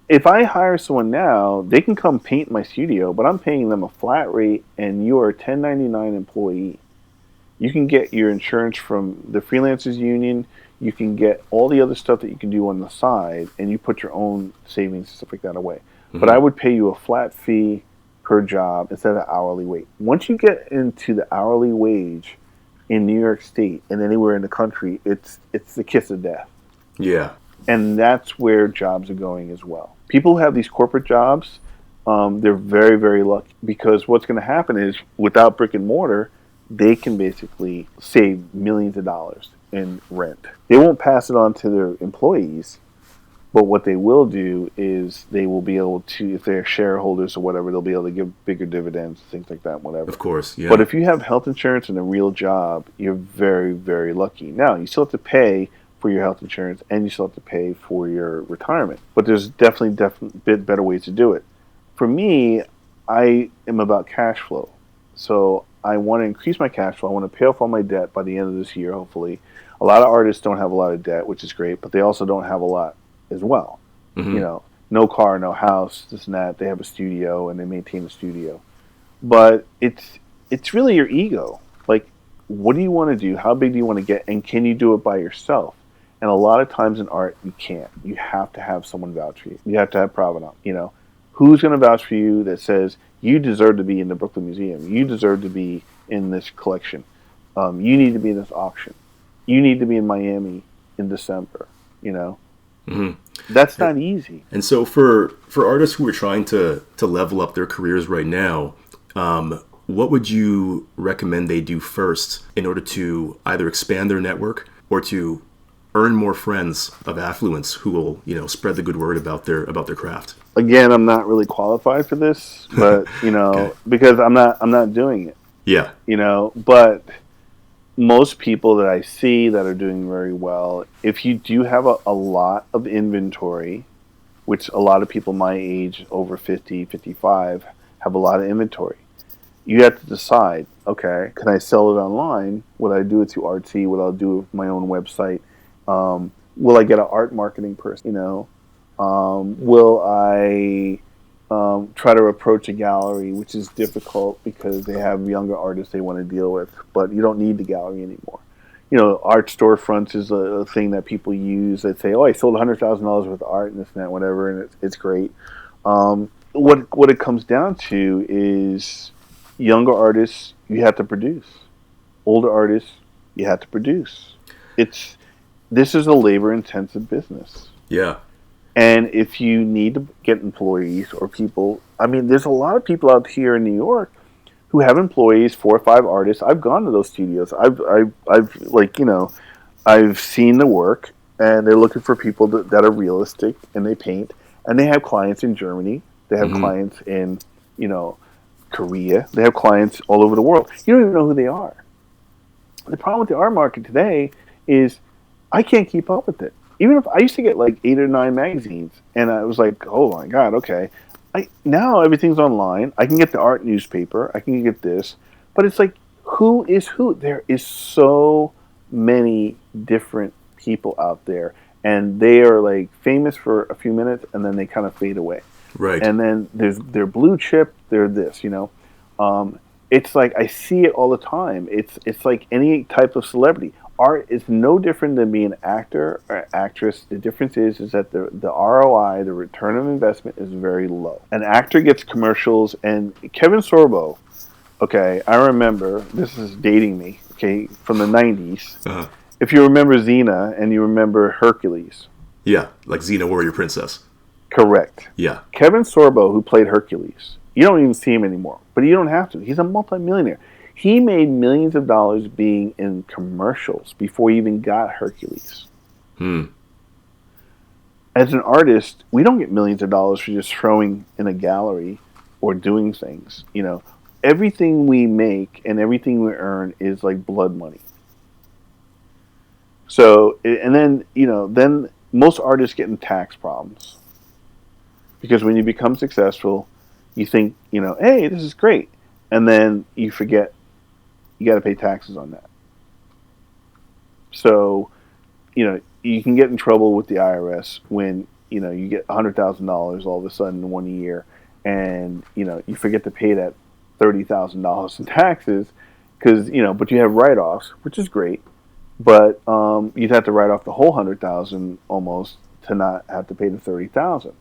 If I hire someone now, they can come paint my studio, but I'm paying them a flat rate, and you are a 1099 employee. You can get your insurance from the freelancers union. You can get all the other stuff that you can do on the side, and you put your own savings and stuff like that away. Mm-hmm. But I would pay you a flat fee per job instead of hourly wage. Once you get into the hourly wage in New York State and anywhere in the country, it's the kiss of death. Yeah. And that's where jobs are going as well. People who have these corporate jobs, they're very, very lucky, because what's going to happen is without brick and mortar, they can basically save millions of dollars in rent. They won't pass it on to their employees, but what they will do is they will be able to, if they're shareholders or whatever, they'll be able to give bigger dividends, things like that, whatever. Of course, yeah. But if you have health insurance and a real job, you're very, very lucky. Now, you still have to pay for your health insurance and you still have to pay for your retirement. But there's definitely bit better ways to do it. For me, I am about cash flow. So I want to increase my cash flow. I want to pay off all my debt by the end of this year, hopefully. A lot of artists don't have a lot of debt, which is great, but they also don't have a lot as well. Mm-hmm. No car, no house, this and that. They have a studio and they maintain a studio. But it's really your ego. Like, what do you want to do? How big do you want to get? And can you do it by yourself? And a lot of times in art, you can't. You have to have someone vouch for you. You have to have provenance. Who's going to vouch for you that says you deserve to be in the Brooklyn Museum? You deserve to be in this collection. You need to be in this auction. You need to be in Miami in December. Mm-hmm. That's not easy. And so for artists who are trying to level up their careers right now, what would you recommend they do first in order to either expand their network or to earn more friends of affluence who will, spread the good word about their craft? Again, I'm not really qualified for this, but okay. Because I'm not doing it. Yeah. But most people that I see that are doing very well, if you do have a lot of inventory, which a lot of people my age, over 50, 55, have a lot of inventory, you have to decide, okay, can I sell it online? Would I do it through Artsy? Would I do it with my own website? Will I get an art marketing person? Will I try to approach a gallery, which is difficult because they have younger artists they want to deal with, but you don't need the gallery anymore. Art storefronts is a thing that people use. They say, "Oh, I sold $100,000 worth of art and this and that, whatever," and it's great. What it comes down to is younger artists you have to produce, older artists you have to produce. This is a labor intensive business. Yeah. And if you need to get employees or people, there's a lot of people out here in New York who have employees, 4 or 5 artists. I've gone to those studios. I've seen the work, and they're looking for people that are realistic, and they paint, and they have clients in Germany. They have clients in, Korea. They have clients all over the world. You don't even know who they are. The problem with the art market today is I can't keep up with it. Even if I used to get like 8 or 9 magazines, and I was like, oh my God, okay. Now everything's online. I can get the art newspaper. I can get this. But it's like, who is who? There is so many different people out there, and they are like famous for a few minutes, and then they kind of fade away. Right. And then they're blue chip. They're this, It's like I see it all the time. It's like any type of celebrity. Art is no different than being an actor or actress. The difference is that the ROI, the return of investment, is very low. An actor gets commercials, and Kevin Sorbo, okay, I remember, this is dating me, okay, from the 90s. Uh-huh. If you remember Xena and you remember Hercules. Yeah, like Xena, Warrior Princess. Correct. Yeah. Kevin Sorbo, who played Hercules, you don't even see him anymore, but you don't have to. He's a multimillionaire. He made millions of dollars being in commercials before he even got Hercules. As an artist, we don't get millions of dollars for just throwing in a gallery or doing things. Everything we make and everything we earn is like blood money. So, and then, then most artists get in tax problems. Because when you become successful, you think, hey, this is great. And then you forget you got to pay taxes on that. So, you can get in trouble with the IRS when, you get $100,000 all of a sudden in 1 year, and, you forget to pay that $30,000 in taxes because, but you have write-offs, which is great, but you'd have to write off the whole $100,000 almost to not have to pay the $30,000,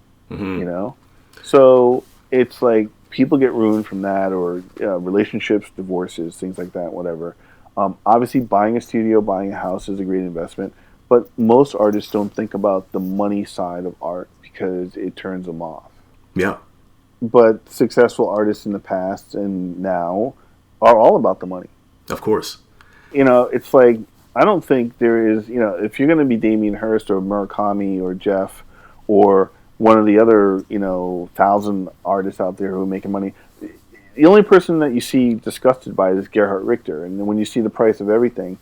So it's like, people get ruined from that, or relationships, divorces, things like that, whatever. Obviously, buying a studio, buying a house is a great investment, but most artists don't think about the money side of art because it turns them off. Yeah. But successful artists in the past and now are all about the money. Of course. It's like, I don't think there is, if you're going to be Damien Hirst or Murakami or Jeff or one of the other, 1,000 artists out there who are making money, the only person that you see disgusted by it is Gerhard Richter. And when you see the price of everything,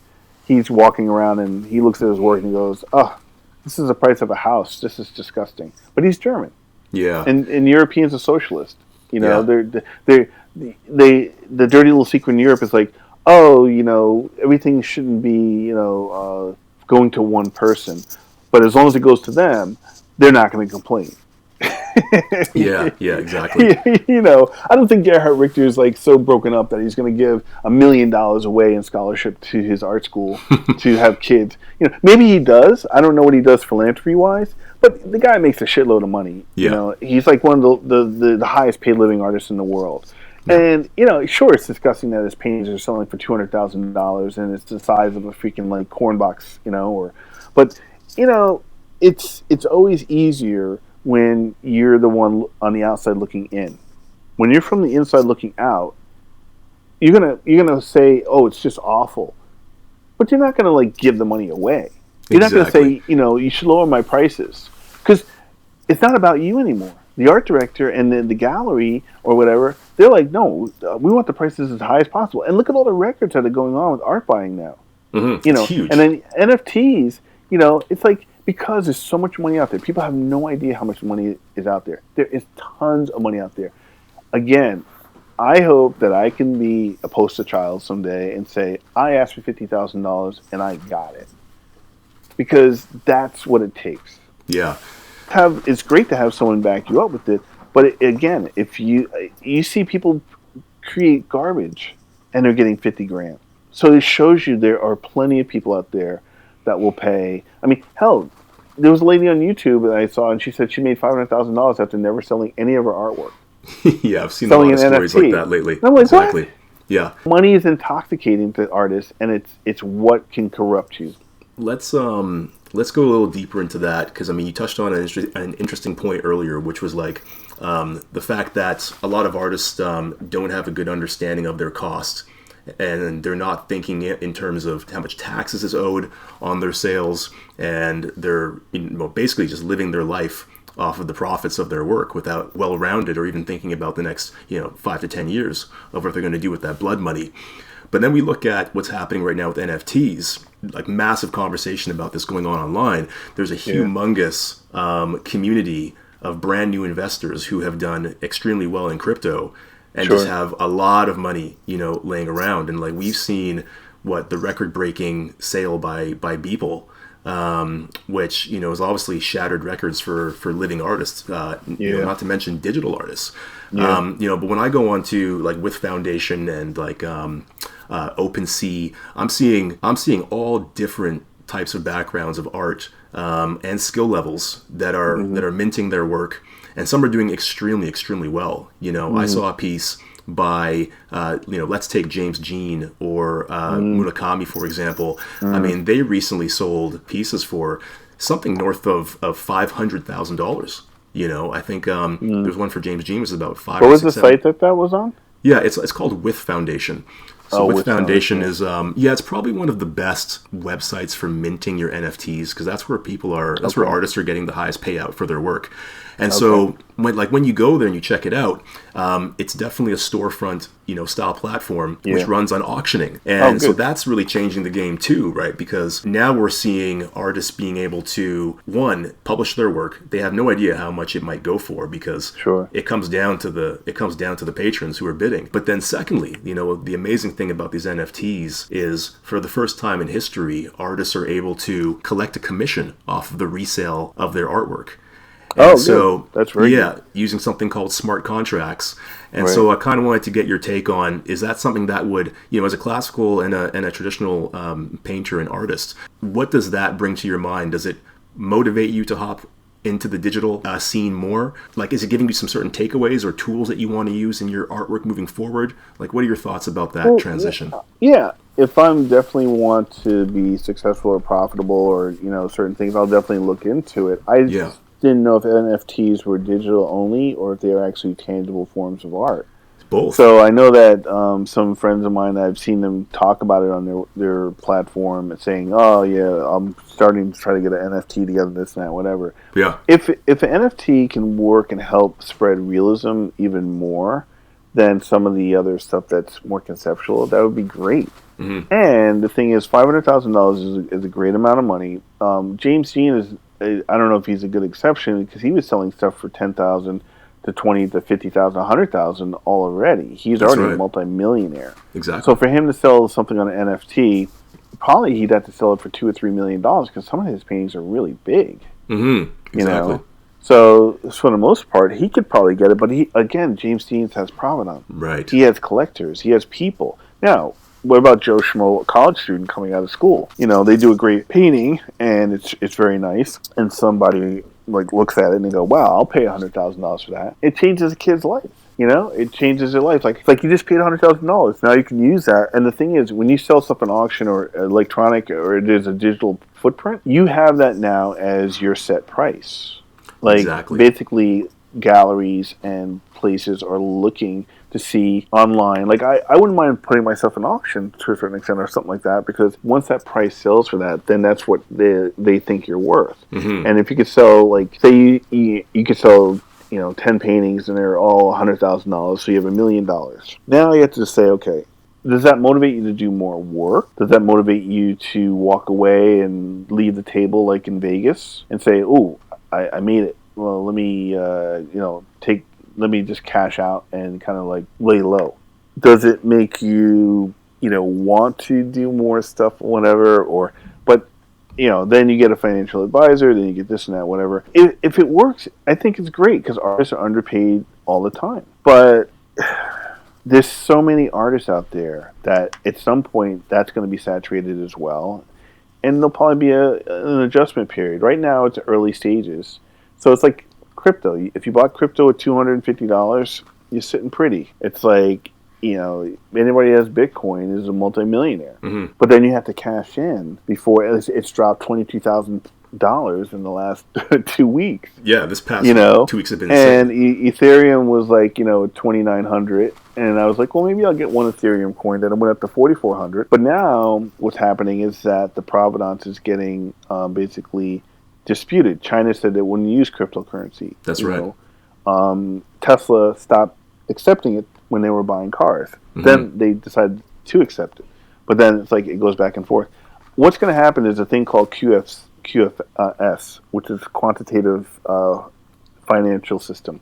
he's walking around and he looks at his work and he goes, oh, this is the price of a house. This is disgusting. But he's German. Yeah. And Europeans are socialist. The dirty little secret in Europe is like, oh, everything shouldn't be, going to one person. But as long as it goes to them, they're not going to complain. Yeah, exactly. I don't think Gerhard Richter is like so broken up that he's going to give $1 million away in scholarship to his art school to have kids. Maybe he does. I don't know what he does philanthropy-wise, but the guy makes a shitload of money. Yeah. He's like one of the highest paid living artists in the world. Yeah. And, sure, it's disgusting that his paintings are selling for $200,000 and it's the size of a freaking like corn box, but it's always easier when you're the one on the outside looking in. When you're from the inside looking out, you're gonna say, "Oh, it's just awful," but you're not gonna like give the money away. You're not gonna say, "You should lower my prices," because it's not about you anymore. The art director and the gallery or whatever, they're like, "No, we want the prices as high as possible." And look at all the records that are going on with art buying now. Mm-hmm. It's huge. And then NFTs. It's like, because there's so much money out there. People have no idea how much money is out there. There is tons of money out there. Again, I hope that I can be a poster child someday and say, I asked for $50,000 and I got it. Because that's what it takes. Yeah. It's great to have someone back you up with it, But again, if you see people create garbage and they're getting 50 grand. So it shows you there are plenty of people out there that will pay. I mean, hell, there was a lady on YouTube that I saw, and she said she made $500,000 after never selling any of her artwork. Yeah, I've seen a lot of stories like that lately. And I'm like, exactly. What? Yeah. Money is intoxicating to artists, and it's what can corrupt you. Let's go a little deeper into that, because I mean, you touched on an interesting point earlier, which was like the fact that a lot of artists don't have a good understanding of their cost, and they're not thinking in terms of how much taxes is owed on their sales, and they're basically just living their life off of the profits of their work without well-rounded or even thinking about the next 5 to 10 years of what they're going to do with that blood money. But then we look at what's happening right now with NFTs, like massive conversation about this going on online. There's a humongous community of brand new investors who have done extremely well in crypto and just have a lot of money, laying around. And like we've seen the record-breaking sale by Beeple, which, has obviously shattered records for living artists, not to mention digital artists. But when I go on to like With Foundation and like OpenSea, I'm seeing all different types of backgrounds of art and skill levels that are minting their work, and some are doing extremely, extremely well. I saw a piece by let's take James Jean or Murakami, for example. I mean, they recently sold pieces for something north of $500,000. I think there's one for James Jean was about $5,000. What was the site that was on? Yeah, it's called With Foundation. So With Foundation is it's probably one of the best websites for minting your NFTs, because that's where people are. That's where artists are getting the highest payout for their work. And so when you go there and you check it out, it's definitely a storefront style platform which runs on auctioning. And so that's really changing the game too, right? Because now we're seeing artists being able to, one, publish their work. They have no idea how much it might go for, because it comes down to the patrons who are bidding. But then secondly, the amazing thing about these NFTs is, for the first time in history, artists are able to collect a commission off of the resale of their artwork. And so that's very good. Using something called smart contracts. And so I kind of wanted to get your take on, is that something that would, as a classical and a traditional painter and artist, what does that bring to your mind? Does it motivate you to hop into the digital scene more? Like, is it giving you some certain takeaways or tools that you want to use in your artwork moving forward? Like, what are your thoughts about that transition? Yeah. If I'm definitely want to be successful or profitable or, certain things, I'll definitely look into it. I didn't know if NFTs were digital only or if they are actually tangible forms of art. Both. So I know that some friends of mine, I've seen them talk about it on their platform and saying, I'm starting to try to get an NFT together, this and that, whatever. Yeah. If an NFT can work and help spread realism even more than some of the other stuff that's more conceptual, that would be great. Mm-hmm. And the thing is, $500,000 is a great amount of money. James Jean is, I don't know if he's a good exception, because he was selling stuff for $10,000 to $20,000 to $50,000, $100,000 already. He's already a multi-millionaire. Exactly. So for him to sell something on an NFT, probably he'd have to sell it for $2 or $3 million, because some of his paintings are really big. Mm-hmm. Exactly. So for the most part, he could probably get it. But James Dean has provenance. Right. He has collectors. He has people. Now, what about Joe Schmo, a college student coming out of school? They do a great painting, and it's very nice, and somebody looks at it and they go, "Wow, I'll pay $100,000 for that." It changes a kid's life. It changes their life. Like you just paid $100,000. Now you can use that. And the thing is, when you sell stuff in auction or electronic, or it is a digital footprint, you have that now as your set price. Basically, galleries and places are looking to see online. I wouldn't mind putting myself in auction to a certain extent or something like that, because once that price sells for that, then that's what they think you're worth. Mm-hmm. And if you could sell, say you could sell 10 paintings and they're all $100,000, so you have $1 million. Now you have to just say, okay, does that motivate you to do more work? Does that motivate you to walk away and leave the table like in Vegas and say, "Oh, I made it. Well, let me let me just cash out and kind of lay low"? Does it make you want to do more stuff, whatever? But then you get a financial advisor, then you get this and that, whatever. If it works, I think it's great because artists are underpaid all the time. But there's so many artists out there that at some point that's going to be saturated as well. And there'll probably be an adjustment period. Right now it's early stages. So it's like crypto. If you bought crypto at $250, you're sitting pretty. It's like, anybody who has Bitcoin is a multimillionaire. Mm-hmm. But then you have to cash in before it's dropped $22,000 in the last 2 weeks. Yeah, this past 2 weeks have been insane. And Ethereum was like, $2,900. And I was like, well, maybe I'll get one Ethereum coin. Then it went up to $4,400. But now what's happening is that the provenance is getting basically disputed. China said they wouldn't use cryptocurrency. That's right. Tesla stopped accepting it when they were buying cars. Mm-hmm. Then they decided to accept it. But then it's like it goes back and forth. What's going to happen is a thing called QFS, which is quantitative financial system.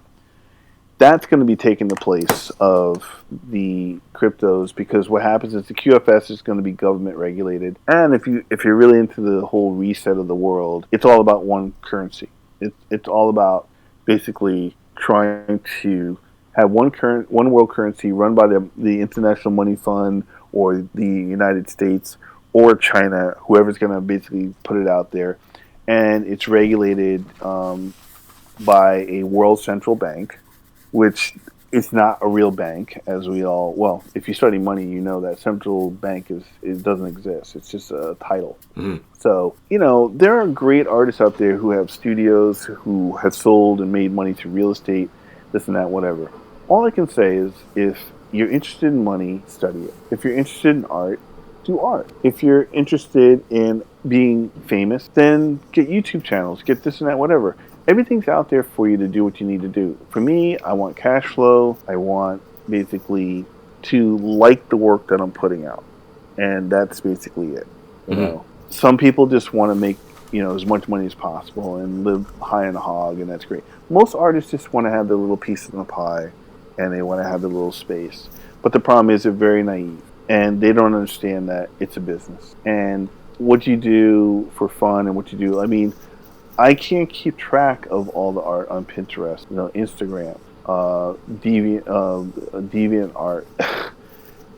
That's going to be taking the place of the cryptos, because what happens is the QFS is going to be government regulated. And if you're really into the whole reset of the world, it's all about one currency. It's all about basically trying to have one world currency run by the International Money Fund or the United States or China, whoever's going to basically put it out there. And it's regulated by a world central bank, which is not a real bank, as if you study money, you know that central bank doesn't exist. It's just a title. Mm-hmm. So, there are great artists out there who have studios, who have sold and made money through real estate, this and that, whatever. All I can say is, if you're interested in money, study it. If you're interested in art, do art. If you're interested in being famous, then get YouTube channels, get this and that, whatever. Everything's out there for you to do what you need to do. For me, I want cash flow. I want basically to like the work that I'm putting out. And that's basically it. Mm-hmm. Some people just want to make, as much money as possible and live high on the hog, and that's great. Most artists just want to have their little piece of the pie, and they want to have their little space. But the problem is they're very naive, and they don't understand that it's a business. And what you do for fun and what you do, I can't keep track of all the art on Pinterest, Instagram, Deviant art.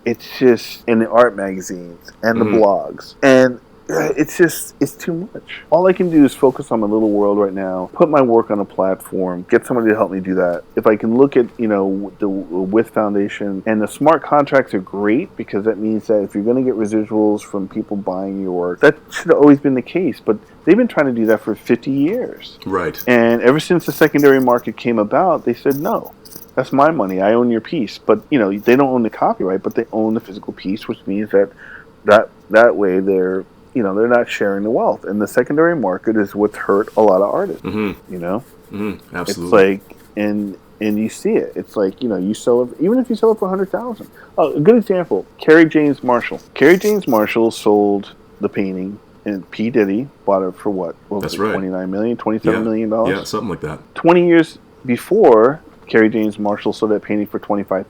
It's just in the art magazines and the blogs. And it's too much. All I can do is focus on my little world right now, put my work on a platform, get somebody to help me do that. If I can look at, the With Foundation, and the smart contracts are great, because that means that if you're going to get residuals from people buying your work, that should have always been the case, but they've been trying to do that for 50 years. Right. And ever since the secondary market came about, they said, no, that's my money, I own your piece. But, they don't own the copyright, but they own the physical piece, which means that way they're not sharing the wealth. And the secondary market is what's hurt a lot of artists. Mm-hmm. Mm-hmm. Absolutely. It's like, and you see it. It's like, you sell it, even if you sell it for $100,000. Oh, a good example, Kerry James Marshall. Kerry James Marshall sold the painting, and P. Diddy bought it for what? That's right. $29 million, $27 million? Yeah, something like that. 20 years before, Kerry James Marshall sold that painting for $25,000.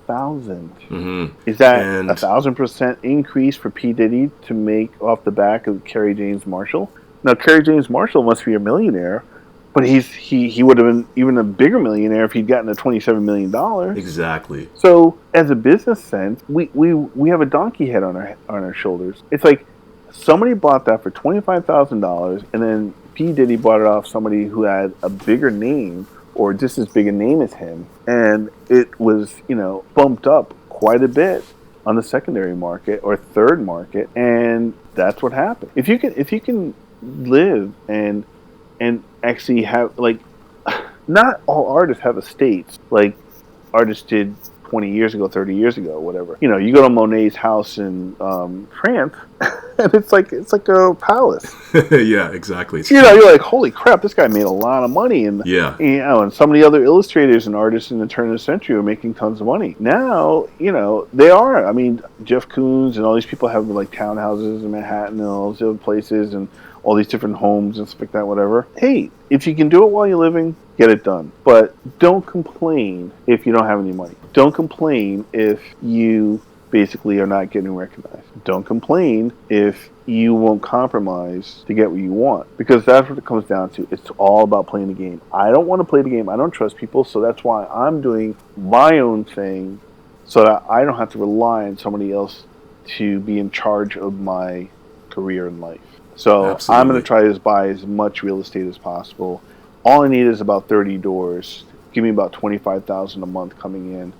Mm-hmm. Is that 1,000% increase for P. Diddy to make off the back of Kerry James Marshall? Now, Kerry James Marshall must be a millionaire, but he would have been even a bigger millionaire if he'd gotten the $27 million. Exactly. So, as a business sense, we have a donkey head on our shoulders. It's like somebody bought that for $25,000, and then P. Diddy bought it off somebody who had a bigger name, or just as big a name as him, and it was, bumped up quite a bit on the secondary market or third market, and that's what happened. If you can live and actually have, like, not all artists have estates like artists did 20 years ago, 30 years ago, whatever. You go to Monet's house in France, and it's like a palace. Yeah, exactly. You're like, holy crap, this guy made a lot of money. And yeah, and some of the other illustrators and artists in the turn of the century are making tons of money. Now, they are. Jeff Koons and all these people have like townhouses in Manhattan and all these other places and all these different homes and stuff like that, whatever. Hey, if you can do it while you're living, get it done. But don't complain if you don't have any money. Don't complain if you basically are not getting recognized. Don't complain if you won't compromise to get what you want, because that's what it comes down to. It's all about playing the game. I don't want to play the game. I don't trust people, so that's why I'm doing my own thing so that I don't have to rely on somebody else to be in charge of my career in life. So Absolutely. I'm going to try to buy as much real estate as possible. All I need is about 30 doors. Give me about $25,000 a month coming in.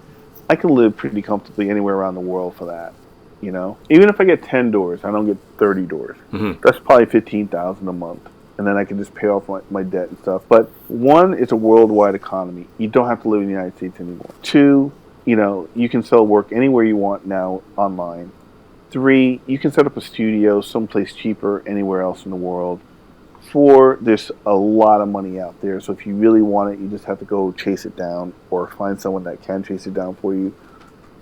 I can live pretty comfortably anywhere around the world for that. You know, even if I get 10 doors, I don't get 30 doors. Mm-hmm. That's probably $15,000 a month, and then I can just pay off my debt and stuff. But one, it's a worldwide economy. You don't have to live in the United States anymore. Two, you know, you can sell work anywhere you want now online. Three, you can set up a studio someplace cheaper anywhere else in the world. Four, there's a lot of money out there. So if you really want it, you just have to go chase it down or find someone that can chase it down for you.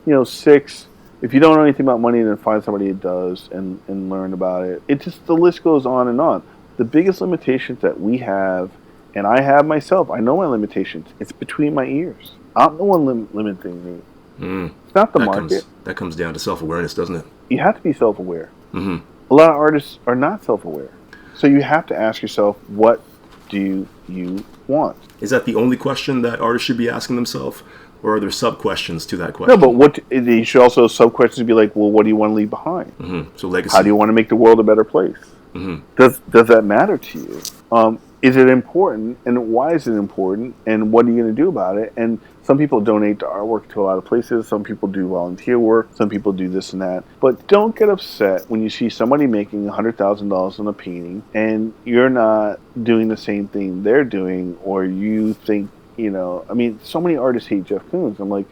You know, six, if you don't know anything about money, then find somebody that does and learn about it. It just, the list goes on and on. The biggest limitations that we have, and I have myself, I know my limitations. It's between my ears. I'm the one limiting me. It's not the market. That comes down to self-awareness, doesn't it? You have to be self-aware. Mm-hmm. A lot of artists are not self-aware. So you have to ask yourself, what do you want? Is that the only question that artists should be asking themselves? Or are there sub-questions to that question? No, but you should also sub-questions be like, well, what do you want to leave behind? Mm-hmm. So legacy. How do you want to make the world a better place? Mm-hmm. Does that matter to you? Is it important? And why is it important? And what are you going to do about it? And some people donate to artwork to a lot of places. Some people do volunteer work. Some people do this and that. But don't get upset when you see somebody making $100,000 on a painting and you're not doing the same thing they're doing, or you think, you know, I mean, so many artists hate Jeff Koons. I'm like,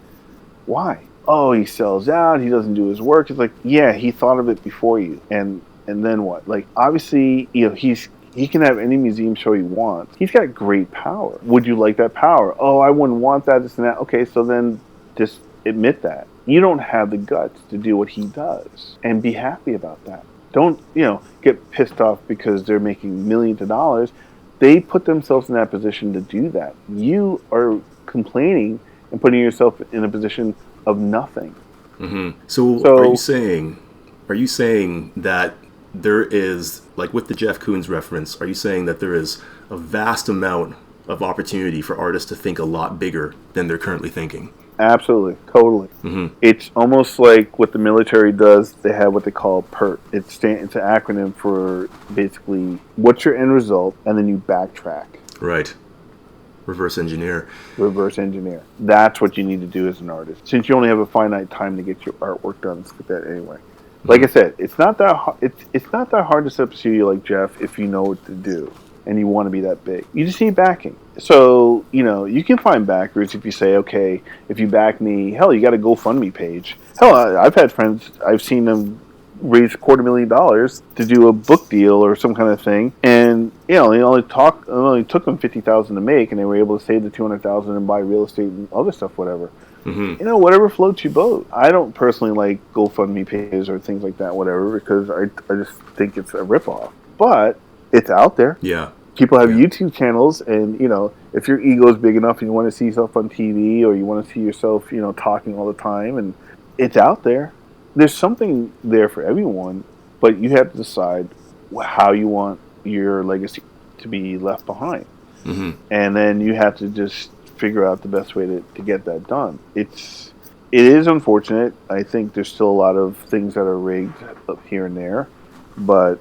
why? Oh, he sells out. He doesn't do his work. It's like, yeah, he thought of it before you. And then what? Like, obviously, you know, he can have any museum show he wants. He's got great power. Would you like that power? Oh, I wouldn't want that, this and that. Okay, so then just admit that. You don't have the guts to do what he does, and be happy about that. Don't, you know, get pissed off because they're making millions of dollars. They put themselves in that position to do that. You are complaining and putting yourself in a position of nothing. Mm-hmm. So are you saying that there is, like with the Jeff Koons reference, are you saying that there is a vast amount of opportunity for artists to think a lot bigger than they're currently thinking? Absolutely, totally. Mm-hmm. It's almost like what the military does. They have what they call PERT. It's an acronym for basically what's your end result, and then you backtrack. Right. Reverse engineer. Reverse engineer. That's what you need to do as an artist. Since you only have a finite time to get your artwork done, let's get that anyway. Like I said, it's not that hard to set up a studio like Jeff if you know what to do and you want to be that big. You just need backing. So, you know, you can find backers if you say, okay, if you back me, hell, you got a GoFundMe page. Hell, I've had friends, I've seen them raise $250,000 to do a book deal or some kind of thing, and you know, it only took them $50,000 to make, and they were able to save the $200,000 and buy real estate and other stuff, whatever. Mm-hmm. You know, whatever floats your boat. I don't personally like GoFundMe pages or things like that, whatever, because I just think it's a ripoff. But it's out there. Yeah. People have YouTube channels, and you know, if your ego is big enough and you want to see yourself on TV, or you want to see yourself, you know, talking all the time, and it's out there. There's something there for everyone, but you have to decide how you want your legacy to be left behind. Mm-hmm. And then you have to just figure out the best way to get that done. It is unfortunate. I think there's still a lot of things that are rigged up here and there, but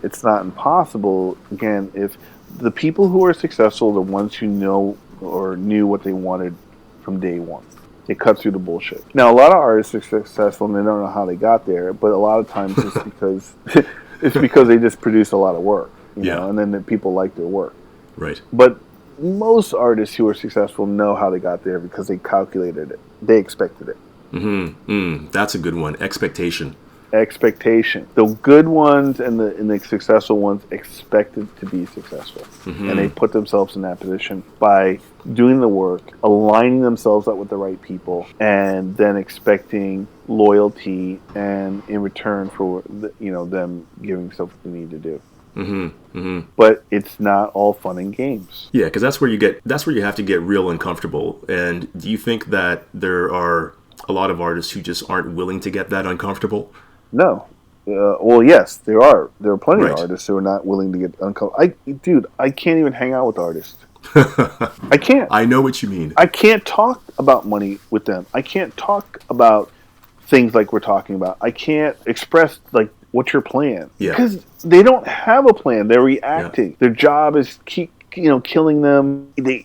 it's not impossible. Again, if the people who are successful are the ones who know or knew what they wanted from day one. It cuts through the bullshit. Now, a lot of artists are successful and they don't know how they got there, but a lot of times it's because they just produce a lot of work, you know, and then the people like their work. Right. But most artists who are successful know how they got there because they calculated it. They expected it. Mm-hmm. That's a good one. Expectation. The good ones and the successful ones expected to be successful. Mm-hmm. And they put themselves in that position by doing the work, aligning themselves up with the right people, and then expecting loyalty and in return for them giving themselves what they need to do. Mm-hmm. Mm-hmm. But it's not all fun and games. Yeah, because that's where you have to get real uncomfortable. And do you think that there are a lot of artists who just aren't willing to get that uncomfortable? No. Well, yes, there are. There are plenty Right. of artists who are not willing to get uncomfortable. I can't even hang out with artists. I can't. I know what you mean. I can't talk about money with them. I can't talk about things like we're talking about. I can't express like what's your plan, because they don't have a plan. They're reacting. Their job is killing them. They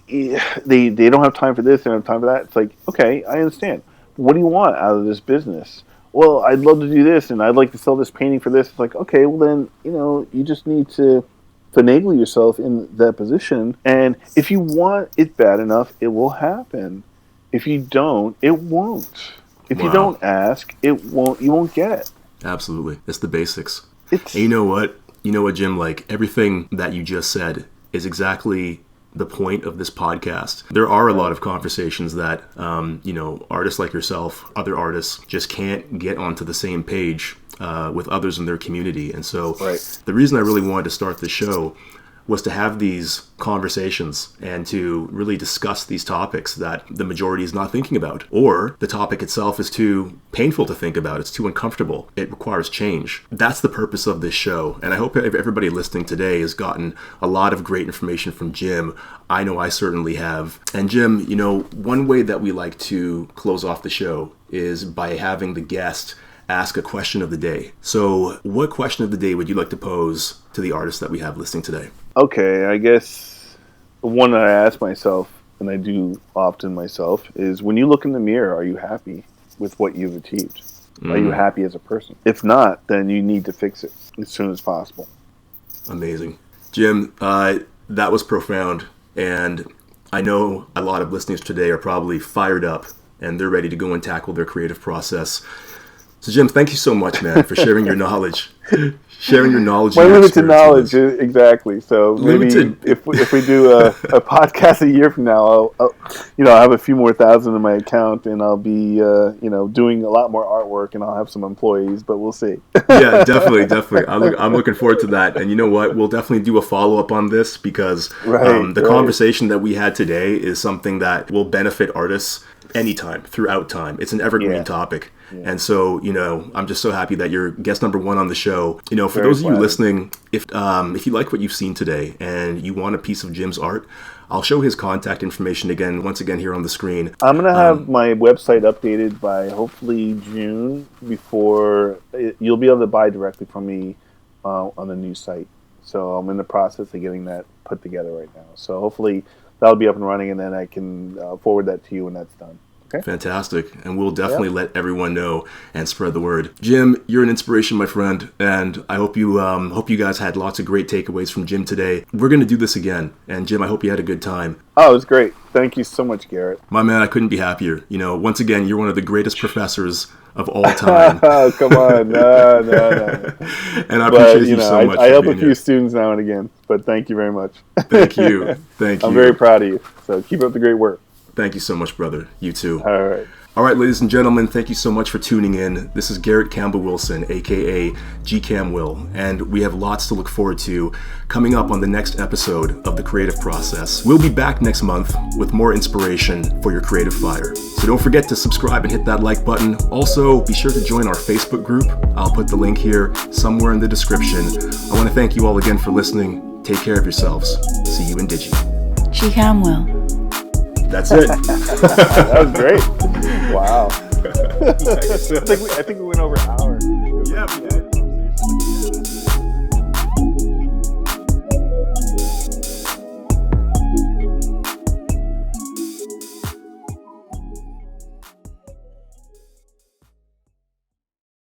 don't have time for this. They don't have time for that. It's like, okay, I understand. What do you want out of this business? Well, I'd love to do this, and I'd like to sell this painting for this. It's like, okay, well then, you just need to finagle yourself in that position. And if you want it bad enough, it will happen. If you don't, it won't. If you don't ask, you won't get. Absolutely. It's the basics. It's, and you know what, Jim, like everything that you just said is exactly the point of this podcast. There are a lot of conversations that, artists like yourself, other artists just can't get onto the same page with others in their community. And so the reason I really wanted to start the show was to have these conversations and to really discuss these topics that the majority is not thinking about, or the topic itself is too painful to think about. It's too uncomfortable. It requires change. That's the purpose of this show. And I hope everybody listening today has gotten a lot of great information from Jim. I know I certainly have. And Jim, one way that we like to close off the show is by having the guest ask a question of the day. So what question of the day would you like to pose to the artists that we have listening today? Okay, I guess the one that I ask myself, and I do often myself, is when you look in the mirror, are you happy with what you've achieved? Are you happy as a person? If not, then you need to fix it as soon as possible. Amazing. Jim, that was profound. And I know a lot of listeners today are probably fired up and they're ready to go and tackle their creative process. So Jim, thank you so much, man, for sharing your knowledge. My limited knowledge, exactly. So maybe if we do a podcast a year from now, I'll have a few more thousand in my account, and I'll be doing a lot more artwork, and I'll have some employees. But we'll see. Yeah, definitely. I'm looking forward to that. And you know what? We'll definitely do a follow up on this because the conversation that we had today is something that will benefit artists anytime, throughout time. It's an evergreen topic. Yeah. And so, I'm just so happy that you're guest number one on the show. For those of you listening, if you like what you've seen today and you want a piece of Jim's art, I'll show his contact information once again here on the screen. I'm going to have my website updated by hopefully June before you'll be able to buy directly from me on the new site. So I'm in the process of getting that put together right now. So hopefully that'll be up and running, and then I can forward that to you when that's done. Okay. Fantastic. And we'll definitely let everyone know and spread the word. Jim, you're an inspiration, my friend, and I hope you guys had lots of great takeaways from Jim today. We're going to do this again. And Jim, I hope you had a good time. Oh, it was great. Thank you so much, Garrett. My man, I couldn't be happier. Once again, you're one of the greatest professors of all time. Oh, come on. No. And I appreciate you so much. I help a few students now and again, but thank you very much. Thank you. I'm very proud of you. So keep up the great work. Thank you so much, brother. You too. All right, ladies and gentlemen, thank you so much for tuning in. This is Garett Campbell-Wilson, a.k.a. gcamwil, and we have lots to look forward to coming up on the next episode of The Creative Process. We'll be back next month with more inspiration for your creative fire. So don't forget to subscribe and hit that like button. Also, be sure to join our Facebook group. I'll put the link here somewhere in the description. I want to thank you all again for listening. Take care of yourselves. See you in Digi. gcamwil. That's it. That was great. Wow. I think we went over an hour.